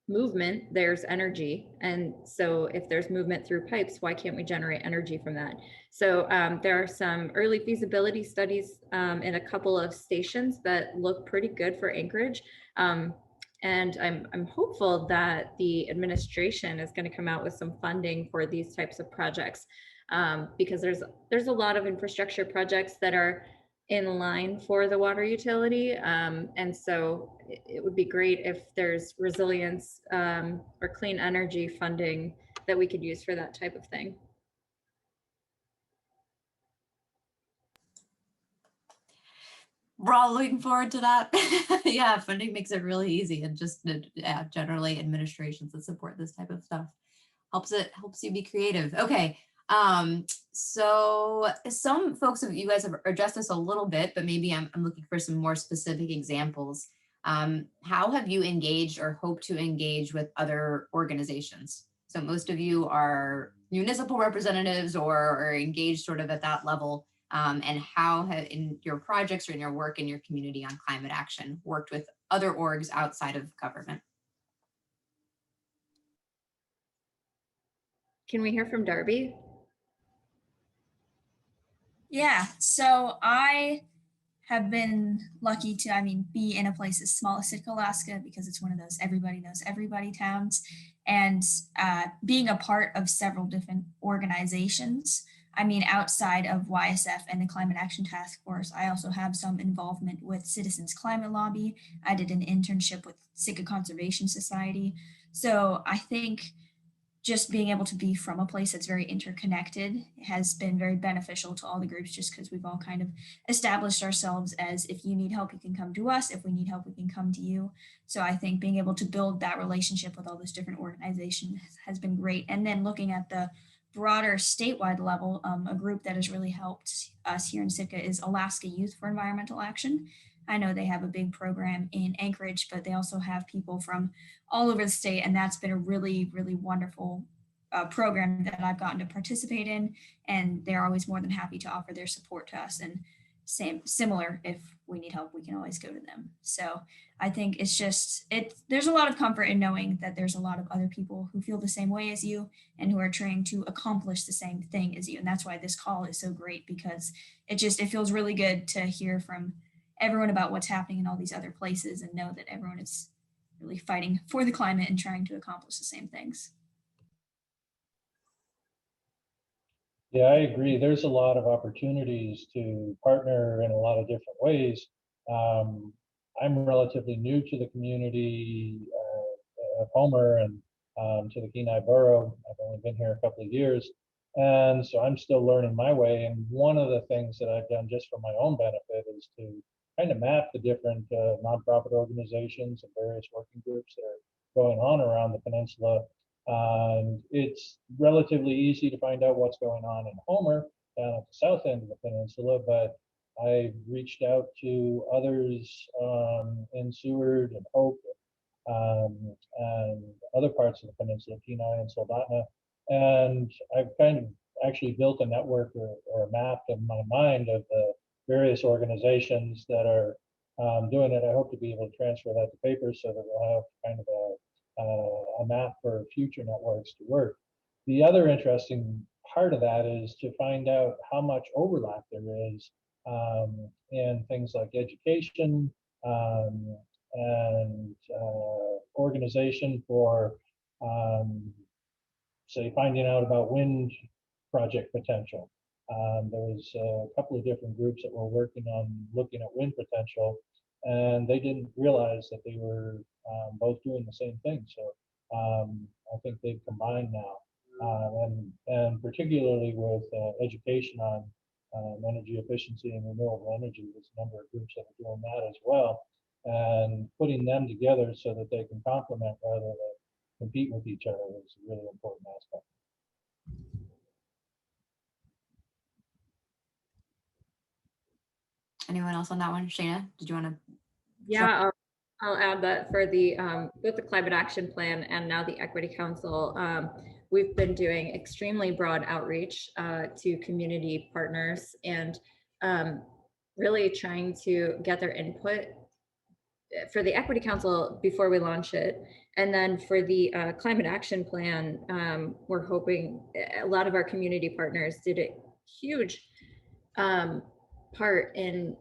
movement, there's energy. And so if there's movement through pipes, why can't we generate energy from that? So there are some early feasibility studies in a couple of stations that look pretty good for Anchorage. And I'm hopeful that the administration is going to come out with some funding for these types of projects, because there's a lot of infrastructure projects that are in line for the water utility. And so it would be great if there's resilience or clean energy funding that we could use for that type of thing. We're all looking forward to that. Yeah, funding makes it really easy, and just generally administrations that support this type of stuff helps you be creative. Okay. So some folks of you guys have addressed this a little bit, but maybe I'm looking for some more specific examples. How have you engaged or hope to engage with other organizations? So most of you are municipal representatives or engaged sort of at that level. And how have, in your projects or in your work in your community on climate action, worked with other orgs outside of government? Can we hear from Darby? Yeah, so I have been lucky to, be in a place as small as Sitka, Alaska, because it's one of those everybody knows everybody towns, and being a part of several different organizations. Outside of YSF and the Climate Action Task Force, I also have some involvement with Citizens Climate Lobby. I did an internship with Sitka Conservation Society. So I think just being able to be from a place that's very interconnected has been very beneficial to all the groups, just because we've all kind of established ourselves as, if you need help, you can come to us. If we need help, we can come to you. So I think being able to build that relationship with all those different organizations has been great. And then looking at the broader statewide level, a group that has really helped us here in Sitka is Alaska Youth for Environmental Action. I know they have a big program in Anchorage, but they also have people from all over the state, and that's been a really, really wonderful program that I've gotten to participate in, and they're always more than happy to offer their support to us. And similar, if we need help, we can always go to them. So I think it's just, there's a lot of comfort in knowing that there's a lot of other people who feel the same way as you and who are trying to accomplish the same thing as you. And that's why this call is so great, because it feels really good to hear from everyone about what's happening in all these other places and know that everyone is really fighting for the climate and trying to accomplish the same things. Yeah, I agree. There's a lot of opportunities to partner in a lot of different ways. I'm relatively new to the community of Homer and to the Kenai Borough. I've only been here a couple of years. And so I'm still learning my way. And one of the things that I've done just for my own benefit is to kind of map the different nonprofit organizations and various working groups that are going on around the peninsula. And it's relatively easy to find out what's going on in Homer, down at the south end of the peninsula, but I reached out to others in Seward and Hope and other parts of the peninsula, Kenai and Soldotna, and I've kind of actually built a network or a map in my mind of the various organizations that are doing it. I hope to be able to transfer that to paper so that we'll have kind of a map for future networks to work. The other interesting part of that is to find out how much overlap there is in things like education and organization for, say, finding out about wind project potential. There was a couple of different groups that were working on looking at wind potential, and they didn't realize that they were both doing the same thing. So I think they've combined now, and particularly with education on energy efficiency and renewable energy, there's a number of groups that are doing that as well, and putting them together so that they can complement rather than compete with each other is a really important aspect. Anyone else on that one? Shaina, did you want to? Yeah, I'll add that for the both the Climate Action Plan and now the Equity Council, we've been doing extremely broad outreach to community partners and really trying to get their input for the Equity Council before we launch it. And then for the Climate Action Plan, we're hoping a lot of our community partners did a huge part in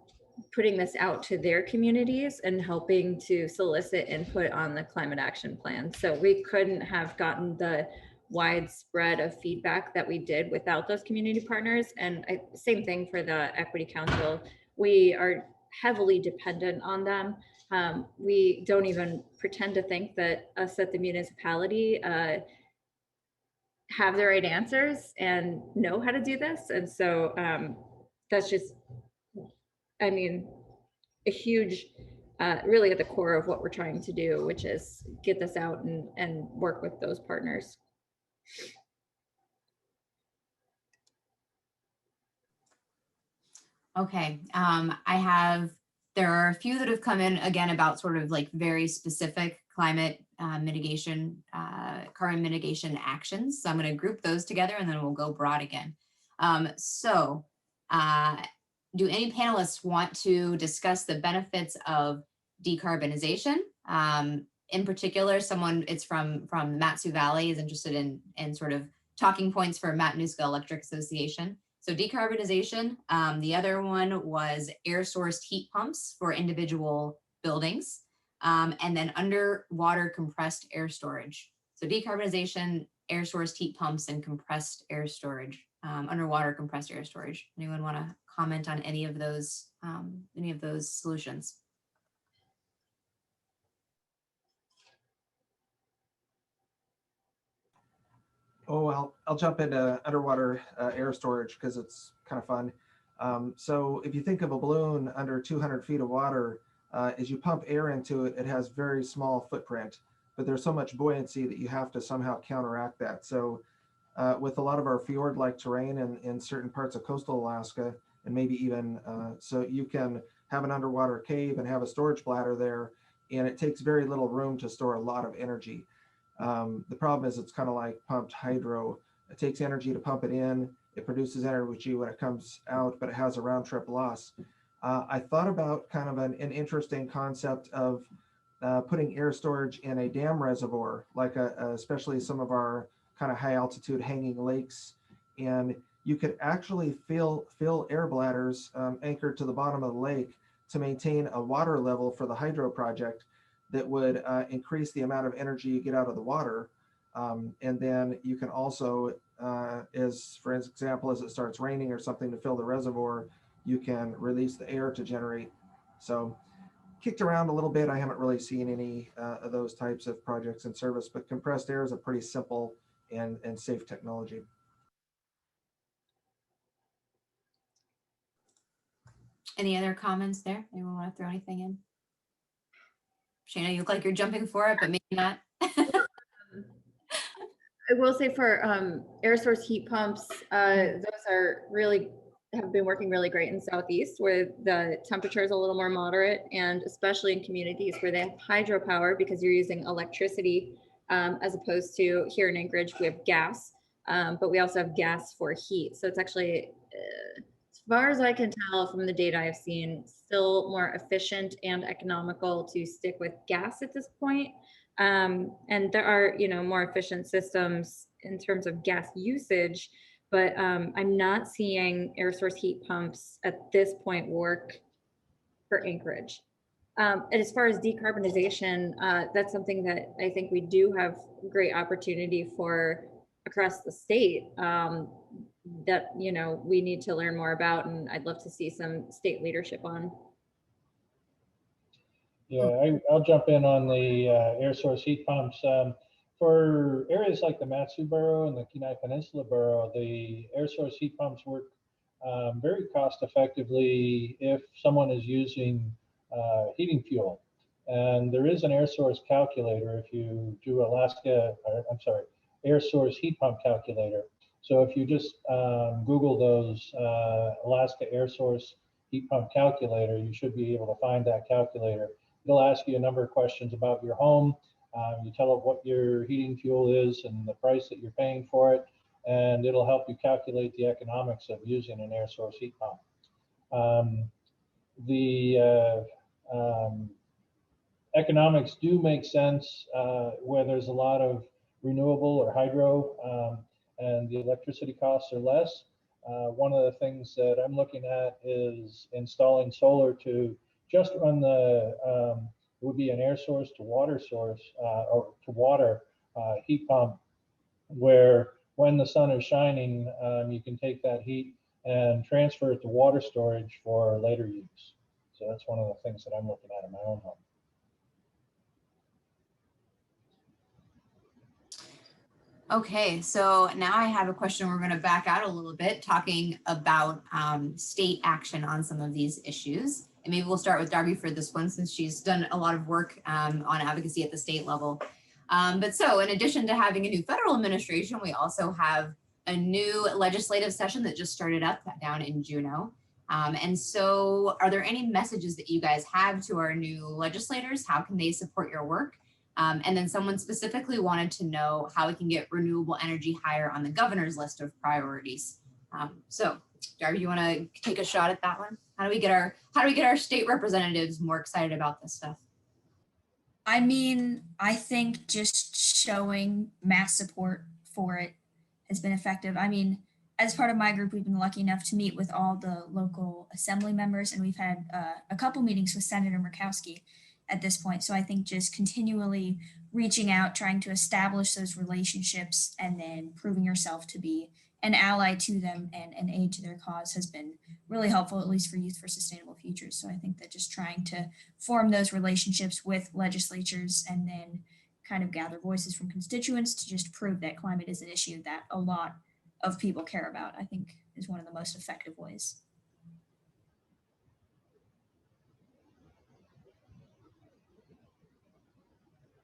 putting this out to their communities and helping to solicit input on the Climate Action Plan. So we couldn't have gotten the widespread of feedback that we did without those community partners. And same thing for the Equity Council. We are heavily dependent on them. We don't even pretend to think that us at the municipality have the right answers and know how to do this. And so that's just, I mean, a huge, really at the core of what we're trying to do, which is get this out and work with those partners. Okay, there are a few that have come in again about sort of like very specific climate mitigation, carbon mitigation actions. So I'm going to group those together and then we'll go broad again. Do any panelists want to discuss the benefits of decarbonization? In particular, it's from Matsu Valley is interested in sort of talking points for Matanuska Electric Association. So decarbonization, the other one was air sourced heat pumps for individual buildings, and then underwater compressed air storage. So decarbonization, air sourced heat pumps, and compressed air storage, underwater compressed air storage. Anyone want to comment on any of those solutions? Oh, I'll jump into underwater air storage because it's kind of fun. So if you think of a balloon under 200 feet of water, as you pump air into it, it has very small footprint, but there's so much buoyancy that you have to somehow counteract that. So with a lot of our fjord-like terrain in certain parts of coastal Alaska, and maybe even, so you can have an underwater cave and have a storage bladder there, and it takes very little room to store a lot of energy. The problem is it's kind of like pumped hydro. It takes energy to pump it in. It produces energy when it comes out, but it has a round trip loss. I thought about kind of an interesting concept of putting air storage in a dam reservoir, like especially some of our kind of high altitude hanging lakes. And you could actually fill air bladders anchored to the bottom of the lake to maintain a water level for the hydro project that would increase the amount of energy you get out of the water. And then you can also, as for example, as it starts raining or something to fill the reservoir, you can release the air to generate. So kicked around a little bit. I haven't really seen any of those types of projects in service, but compressed air is a pretty simple and safe technology. Any other comments there? Anyone want to throw anything in? Shaina, you look like you're jumping for it, but maybe not. I will say for air source heat pumps, those are really have been working really great in Southeast where the temperature is a little more moderate, and especially in communities where they have hydropower because you're using electricity as opposed to here in Anchorage, we have gas, but we also have gas for heat. So it's actually, as far as I can tell from the data I've seen, still more efficient and economical to stick with gas at this point. And there are, more efficient systems in terms of gas usage, but I'm not seeing air source heat pumps at this point work for Anchorage. And as far as decarbonization, that's something that I think we do have great opportunity for across the state that, we need to learn more about, and I'd love to see some state leadership on. Yeah, I'll jump in on the air source heat pumps. For areas like the Matsu Borough and the Kenai Peninsula Borough, the air source heat pumps work very cost effectively if someone is using heating fuel. And there is an air source calculator if you do air source heat pump calculator. So if you just Google those Alaska air source heat pump calculator, you should be able to find that calculator. It'll ask you a number of questions about your home. You tell it what your heating fuel is and the price that you're paying for it, and it'll help you calculate the economics of using an air source heat pump. The economics do make sense where there's a lot of renewable or hydro and the electricity costs are less. One of the things that I'm looking at is installing solar to just run the would be an air source to water source or to water heat pump, where when the sun is shining, you can take that heat and transfer it to water storage for later use. So that's one of the things that I'm looking at in my own home. Okay, so now I have a question. We're going to back out a little bit, talking about state action on some of these issues. And maybe we'll start with Darby for this one, since she's done a lot of work on advocacy at the state level. But so in addition to having a new federal administration, we also have a new legislative session that just started up down in Juneau. And so are there any messages that you guys have to our new legislators? How can they support your work? And then someone specifically wanted to know how we can get renewable energy higher on the governor's list of priorities. So Darby, you want to take a shot at that one? How do we get our state representatives more excited about this stuff? I mean, I think just showing mass support for it has been effective. I mean, as part of my group, we've been lucky enough to meet with all the local assembly members, and we've had a couple meetings with Senator Murkowski at this point. So I think just continually reaching out, trying to establish those relationships, and then proving yourself to be an ally to them and an aid to their cause has been really helpful, at least for Youth for Sustainable Futures. So I think that just trying to form those relationships with legislatures and then kind of gather voices from constituents to just prove that climate is an issue that a lot of people care about, I think is one of the most effective ways.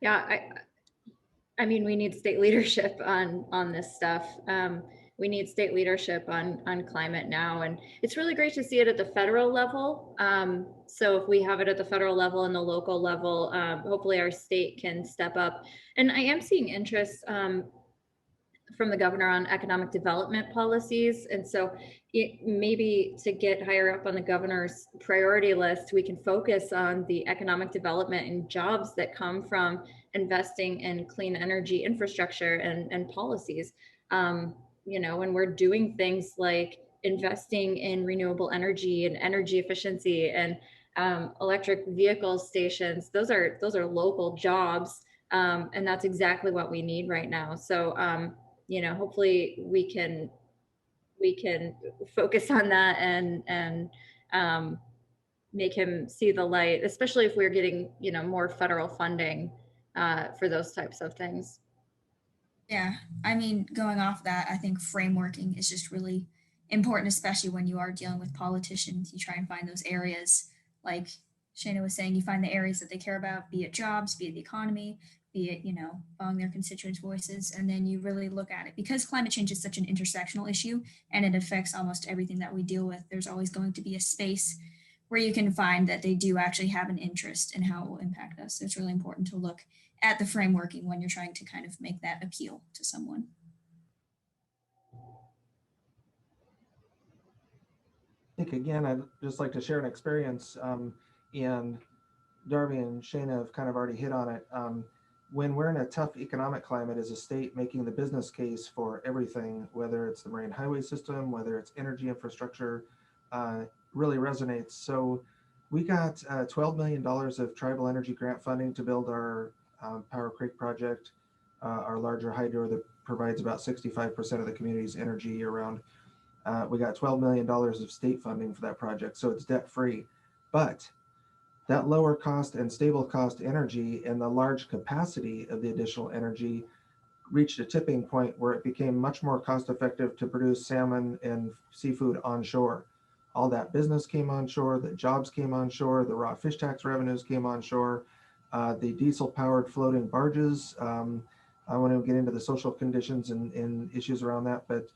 Yeah, I mean, we need state leadership on this stuff. We need state leadership on climate now, and it's really great to see it at the federal level. So if we have it at the federal level and the local level, hopefully our state can step up. And I am seeing interest from the governor on economic development policies. And so maybe to get higher up on the governor's priority list, we can focus on the economic development and jobs that come from investing in clean energy infrastructure and policies. You know, when we're doing things like investing in renewable energy and energy efficiency and electric vehicle stations, those are local jobs. And that's exactly what we need right now. So, you know, hopefully we can focus on that and make him see the light, especially if we're getting, you know, more federal funding for those types of things. Yeah, I mean, going off that, I think frameworking is just really important, especially when you are dealing with politicians. You try and find those areas, like Shaina was saying, you find the areas that they care about, be it jobs, be it the economy, be it, you know, following their constituents' voices, and then you really look at it. Because climate change is such an intersectional issue and it affects almost everything that we deal with, there's always going to be a space where you can find that they do actually have an interest in how it will impact us. So it's really important to look at the frameworking when you're trying to kind of make that appeal to someone. I think, again, I'd just like to share an experience, and Darby and Shaina have kind of already hit on it. When we're in a tough economic climate as a state, making the business case for everything, whether it's the marine highway system, whether it's energy infrastructure, really resonates. So we got $12 million of tribal energy grant funding to build our Power Creek project, our larger hydro that provides about 65% of the community's energy year round. We got $12 million of state funding for that project, so it's debt free. But that lower cost and stable cost energy and the large capacity of the additional energy reached a tipping point where it became much more cost effective to produce salmon and seafood onshore. All that business came onshore, the jobs came onshore, the raw fish tax revenues came onshore, the diesel powered floating barges. I want to get into the social conditions and issues around that, but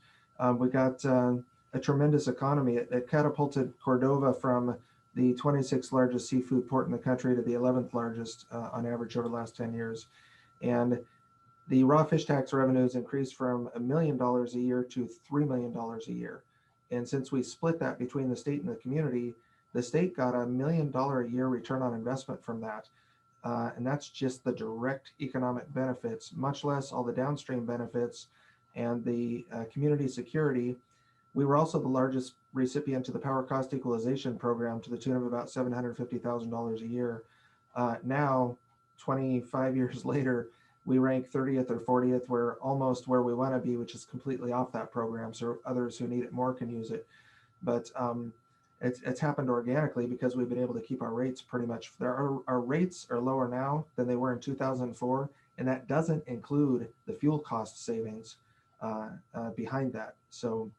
we got a tremendous economy. It catapulted Cordova from the 26th largest seafood port in the country to the 11th largest on average over the last 10 years. And the raw fish tax revenues increased from $1 million a year to $3 million a year. And since we split that between the state and the community, the state got $1 million a year return on investment from that. And that's just the direct economic benefits, much less all the downstream benefits and the community security. We were also the largest recipient to the power cost equalization program to the tune of about $750,000 a year. Now, 25 years later, we rank 30th or 40th. We're almost where we want to be, which is completely off that program. So others who need it more can use it. But it's happened organically because we've been able to keep our rates pretty much. Our rates are lower now than they were in 2004. And that doesn't include the fuel cost savings behind that. So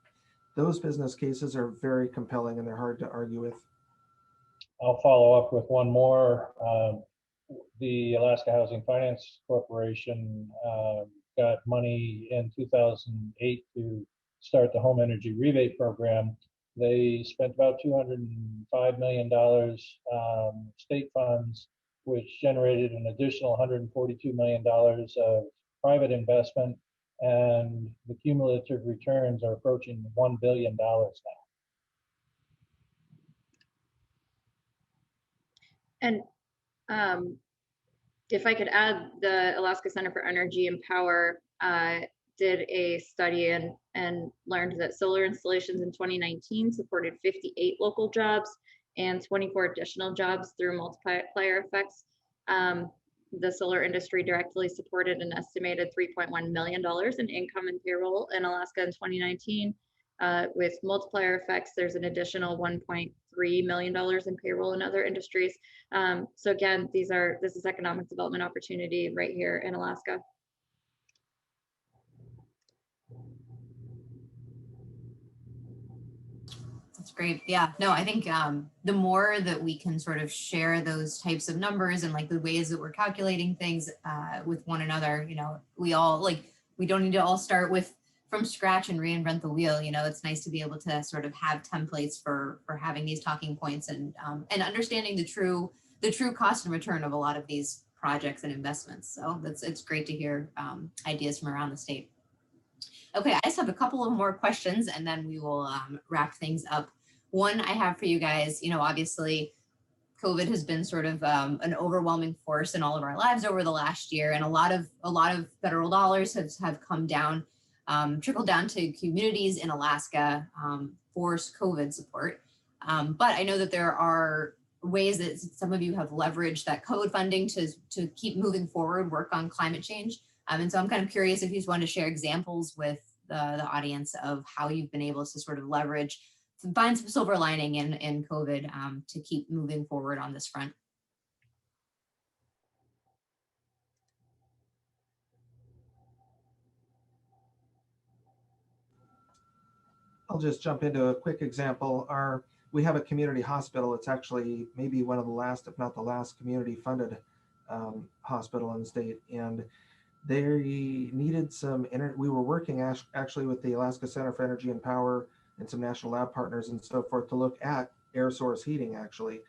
those business cases are very compelling and they're hard to argue with. I'll follow up with one more. The Alaska Housing Finance Corporation got money in 2008 to start the home energy rebate program. They spent about $205 million state funds, which generated an additional $142 million of private investment, and the cumulative returns are approaching $1 billion now. And if I could add, the Alaska Center for Energy and Power did a study and learned that solar installations in 2019 supported 58 local jobs and 24 additional jobs through multiplier effects. The solar industry directly supported an estimated $3.1 million in income and payroll in Alaska in 2019. With multiplier effects, there's an additional $1.3 million in payroll in other industries. So again, this is economic development opportunity right here in Alaska. That's great. Yeah, no, I think the more that we can sort of share those types of numbers and like the ways that we're calculating things with one another, you know, we don't need to all start from scratch and reinvent the wheel. You know, it's nice to be able to sort of have templates for having these talking points and understanding the true cost and return of a lot of these projects and investments. So it's great to hear ideas from around the state. Okay, I just have a couple of more questions and then we will wrap things up. One I have for you guys, you know, obviously COVID has been sort of an overwhelming force in all of our lives over the last year, and a lot of federal dollars have come down, trickled down to communities in Alaska for COVID support. But I know that there are ways that some of you have leveraged that COVID funding to keep moving forward, work on climate change. And so I'm kind of curious if you just want to share examples with the audience of how you've been able to sort of leverage, find some silver lining in COVID to keep moving forward on this front. I'll just jump into a quick example. We have a community hospital. It's actually maybe one of the last, if not the last, community funded hospital in the state. And they needed some we were working actually with the Alaska Center for Energy and Power and some national lab partners and so forth to look at air source heating. Actually,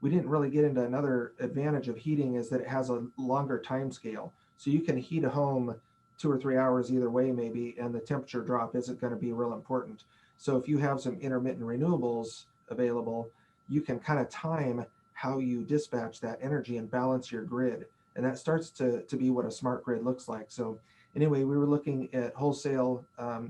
we didn't really get into another advantage of heating is that it has a longer time scale. So you can heat a home 2 or 3 hours either way maybe, and the temperature drop isn't going to be real important. So if you have some intermittent renewables available, you can kind of time how you dispatch that energy and balance your grid. And that starts to be what a smart grid looks like. So anyway, we were looking at wholesale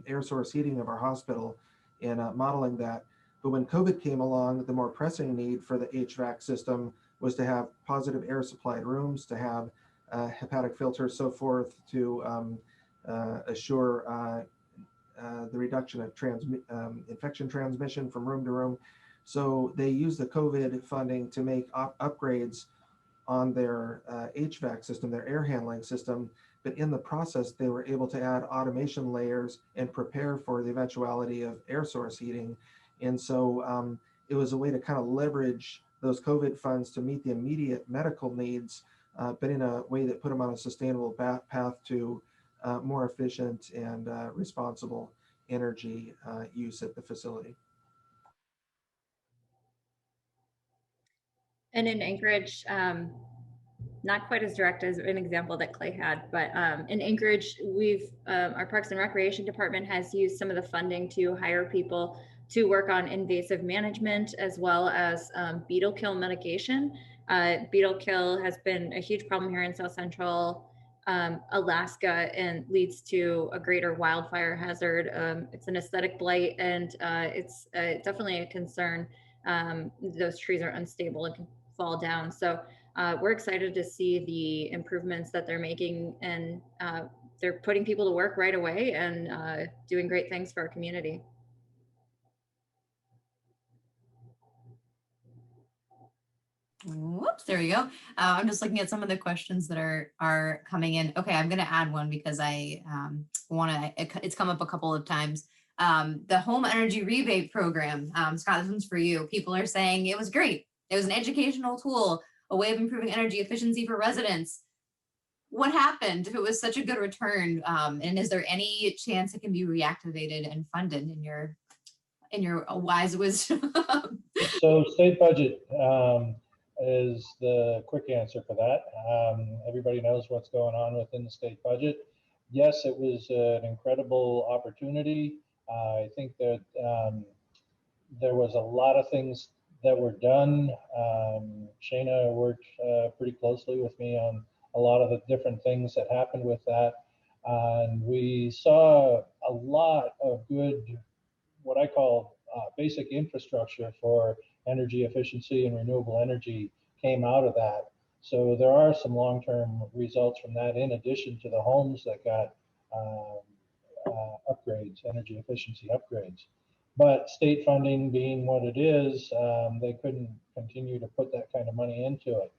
air source heating of our hospital and modeling that. But when COVID came along, the more pressing need for the HVAC system was to have positive air supplied rooms, to have hepatic filters, so forth, to assure the reduction of infection transmission from room to room. So they used the COVID funding to make upgrades on their HVAC system, their air handling system, but in the process, they were able to add automation layers and prepare for the eventuality of air source heating. And so it was a way to kind of leverage those COVID funds to meet the immediate medical needs, but in a way that put them on a sustainable path to more efficient and responsible energy use at the facility. And in Anchorage, not quite as direct as an example that Clay had, but in Anchorage, our Parks and Recreation Department has used some of the funding to hire people to work on invasive management as well as beetle kill mitigation. Beetle kill has been a huge problem here in South Central Alaska and leads to a greater wildfire hazard. It's an aesthetic blight, and it's definitely a concern. Those trees are unstable and can fall down. So we're excited to see the improvements that they're making, and they're putting people to work right away and doing great things for our community. Whoops, there we go. I'm just looking at some of the questions that are coming in. Okay, I'm going to add one because I it's come up a couple of times. The home energy rebate program, Scott, this one's for you. People are saying it was great. It was an educational tool, a way of improving energy efficiency for residents. What happened if it was such a good return? And is there any chance it can be reactivated and funded in your wise wisdom? So state budget is the quick answer for that. Everybody knows what's going on within the state budget. Yes, it was an incredible opportunity. I think that there was a lot of things that were done. Shaina worked pretty closely with me on a lot of the different things that happened with that. And we saw a lot of good, what I call basic infrastructure for energy efficiency and renewable energy came out of that. So there are some long-term results from that, in addition to the homes that got upgrades, energy efficiency upgrades. But state funding being what it is, they couldn't continue to put that kind of money into it.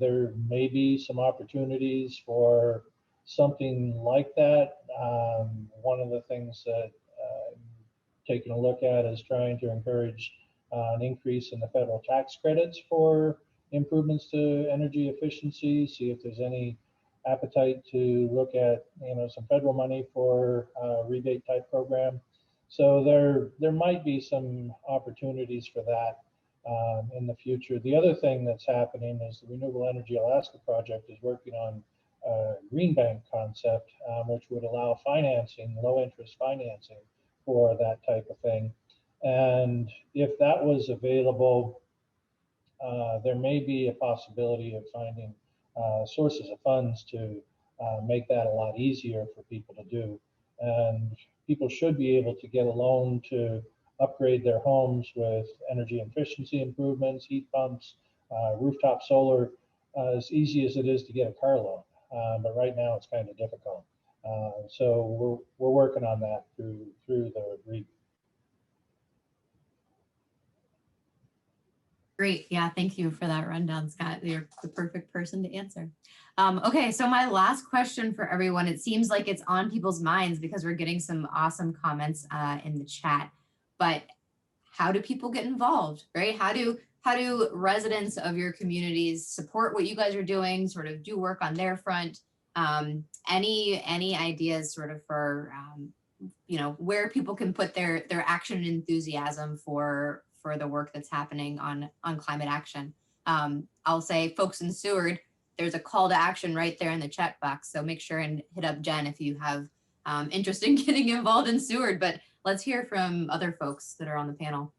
There may be some opportunities for something like that. One of the things that I'm taking a look at is trying to encourage an increase in the federal tax credits for improvements to energy efficiency, see if there's any appetite to look at, some federal money for a rebate type program. So there might be some opportunities for that in the future. The other thing that's happening is the Renewable Energy Alaska project is working on a green bank concept, which would allow financing, low interest financing for that type of thing. And if that was available, there may be a possibility of finding sources of funds to make that a lot easier for people to do. And people should be able to get a loan to upgrade their homes with energy efficiency improvements, heat pumps, rooftop solar, as easy as it is to get a car loan. But right now it's kind of difficult. So we're working on that through the REAP. Great. Yeah, thank you for that rundown, Scott. You're the perfect person to answer. Okay, so my last question for everyone, it seems like it's on people's minds because we're getting some awesome comments in the chat, but how do people get involved, right? How do residents of your communities support what you guys are doing, sort of do work on their front? Any ideas sort of for, where people can put their action and enthusiasm for the work that's happening on climate action? I'll say folks in Seward, there's a call to action right there in the chat box. So make sure and hit up Jen if you have interest in getting involved in Seward, but let's hear from other folks that are on the panel.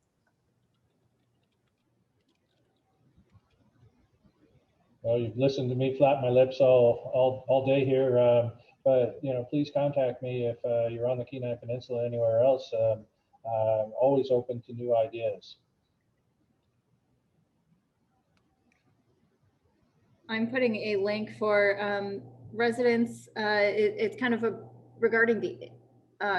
Well, you've listened to me flap my lips all day here, but please contact me if you're on the Kenai Peninsula, anywhere else. Always open to new ideas. I'm putting a link for residents. It's kind of regarding the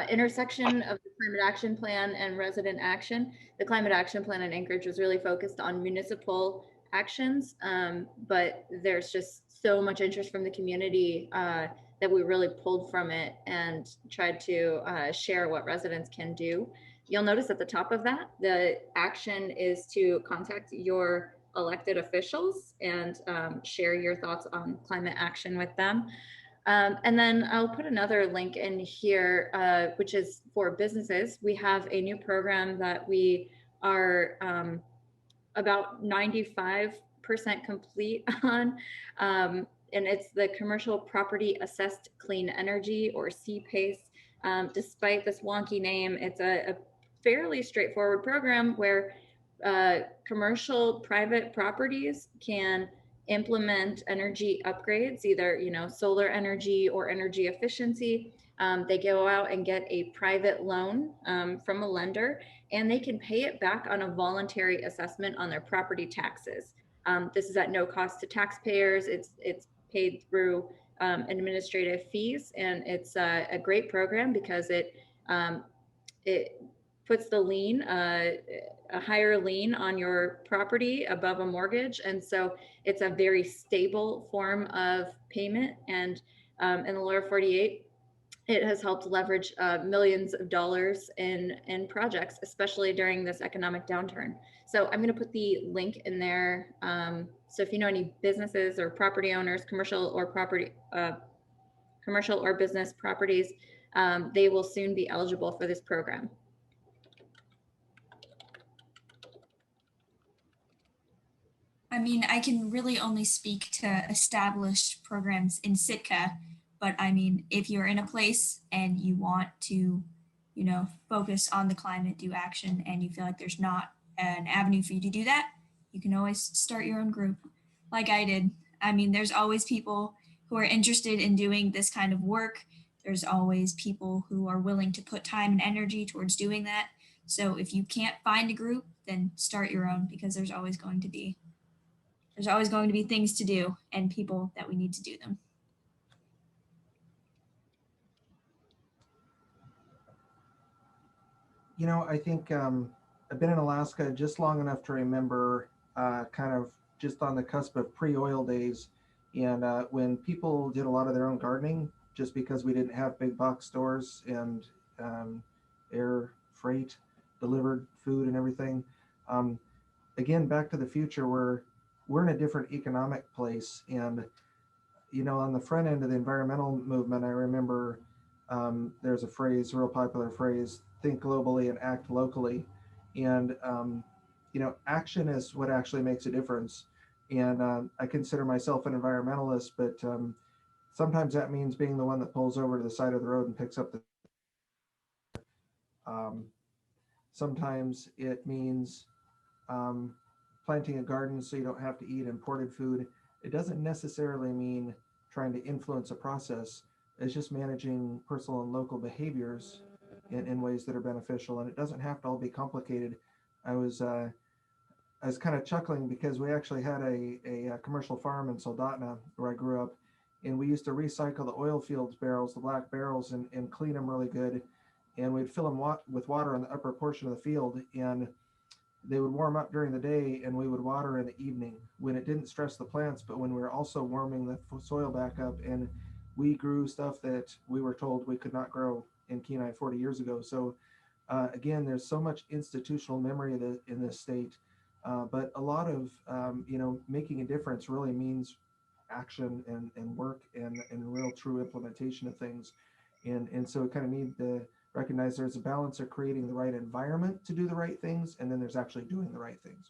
intersection of the climate action plan and resident action. The climate action plan in Anchorage was really focused on municipal actions, but there's just so much interest from the community that we really pulled from it and tried to share what residents can do. You'll notice at the top of that, the action is to contact your elected officials and share your thoughts on climate action with them. And then I'll put another link in here, which is for businesses. We have a new program that we are about 95% complete on, and it's the Commercial Property Assessed Clean Energy, or CPACE. Despite this wonky name, it's a fairly straightforward program where commercial private properties can implement energy upgrades, either solar energy or energy efficiency. They go out and get a private loan from a lender, and they can pay it back on a voluntary assessment on their property taxes. This is at no cost to taxpayers. It's paid through administrative fees, and it's a great program because it puts the lien, a higher lien on your property above a mortgage. And so it's a very stable form of payment. And in the lower 48, it has helped leverage millions of dollars in projects, especially during this economic downturn. So I'm going to put the link in there. So if you know any businesses or property owners, commercial or business properties, they will soon be eligible for this program. I mean, I can really only speak to established programs in Sitka, but I mean, if you're in a place and you want to, focus on the climate, do action, and you feel like there's not an avenue for you to do that, you can always start your own group like I did. I mean, there's always people who are interested in doing this kind of work. There's always people who are willing to put time and energy towards doing that. So if you can't find a group, then start your own, because there's always going to be things to do and people that we need to do them. You know, I think I've been in Alaska just long enough to remember kind of just on the cusp of pre-oil days, and when people did a lot of their own gardening, just because we didn't have big box stores and air freight delivered food and everything. Again, Back to the Future, we're in a different economic place, and you know, on the front end of the environmental movement, I remember there's a phrase, a real popular phrase, think globally and act locally. And, you know, action is what actually makes a difference. And I consider myself an environmentalist, but sometimes that means being the one that pulls over to the side of the road and picks up the, sometimes it means planting a garden so you don't have to eat imported food. It doesn't necessarily mean trying to influence a process. It's just managing personal and local behaviors in ways that are beneficial. And it doesn't have to all be complicated. I was kind of chuckling because we actually had a commercial farm in Soldotna where I grew up, and we used to recycle the oil fields barrels, the black barrels, and clean them really good. And we'd fill them with water in the upper portion of the field, and they would warm up during the day, and we would water in the evening when it didn't stress the plants, but when we were also warming the soil back up. And we grew stuff that we were told we could not grow in Kenai 40 years ago. So again, there's so much institutional memory in this state, but a lot of, you know, making a difference really means action and work and real true implementation of things. And so we kind of need to recognize there's a balance of creating the right environment to do the right things, and then there's actually doing the right things.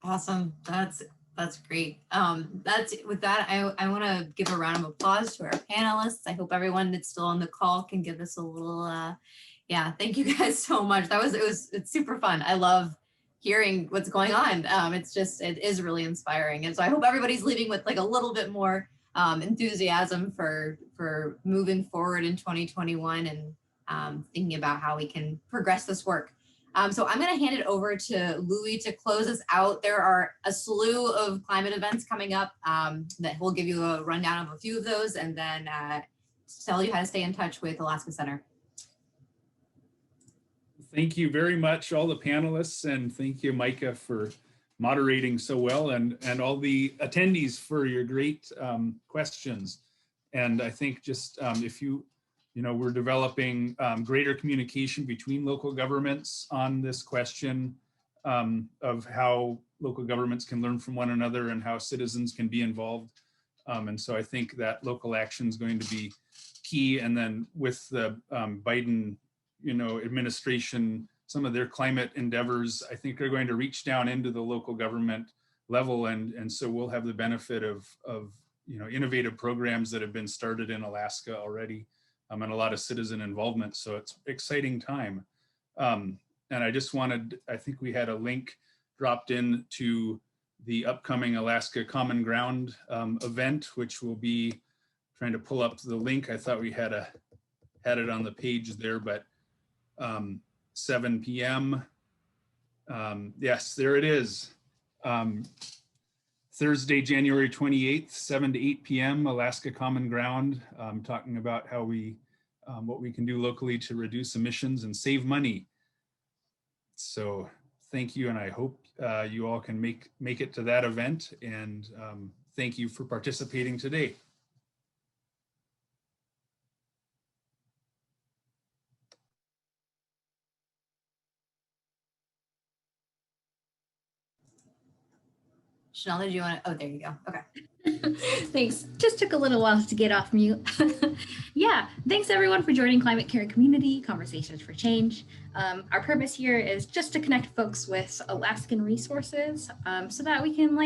Awesome. That's great. With that, I want to give a round of applause to our panelists. I hope everyone that's still on the call can give us a little, yeah, thank you guys so much. It's super fun. I love hearing what's going on. It is really inspiring. And so I hope everybody's leaving with like a little bit more enthusiasm for moving forward in 2021 and thinking about how we can progress this work. So I'm going to hand it over to Louis to close us out. There are a slew of climate events coming up that we'll give you a rundown of a few of those, and then tell you how to stay in touch with Alaska Center. Thank you very much, all the panelists, and thank you, Micah, for moderating so well, and all the attendees for your great questions. And I think just if we're developing greater communication between local governments on this question of how local governments can learn from one another and how citizens can be involved. And so I think that local action is going to be key. And then with the Biden, administration, some of their climate endeavors, I think are going to reach down into the local government level. And so we'll have the benefit of innovative programs that have been started in Alaska already. And a lot of citizen involvement. So it's exciting time. And I think we had a link dropped in to the upcoming Alaska Common Ground event, which will be trying to pull up the link. I thought we had it on the page there, but 7 p.m. Yes, there it is. Thursday, January 28th, 7 to 8 p.m., Alaska Common Ground, talking about how what we can do locally to reduce emissions and save money. So thank you, and I hope you all can make it to that event, and thank you for participating today. Chanel, did you want to? Oh, there you go. Okay. Thanks. Just took a little while to get off mute. Yeah, thanks everyone for joining Climate Care Community Conversations for Change. Our purpose here is just to connect folks with Alaskan resources so that we can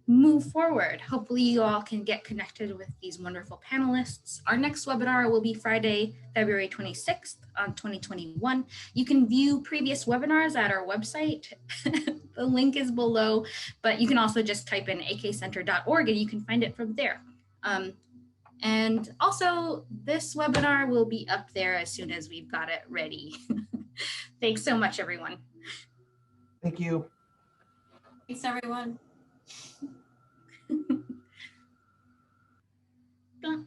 move forward. Hopefully you all can get connected with these wonderful panelists. Our next webinar will be Friday, February 26th on 2021. You can view previous webinars at our website. The link is below, but you can also just type in akcenter.org and you can find it from there. And also this webinar will be up there as soon as we've got it ready. Thanks so much, everyone. Thank you. Thanks, everyone. Blah.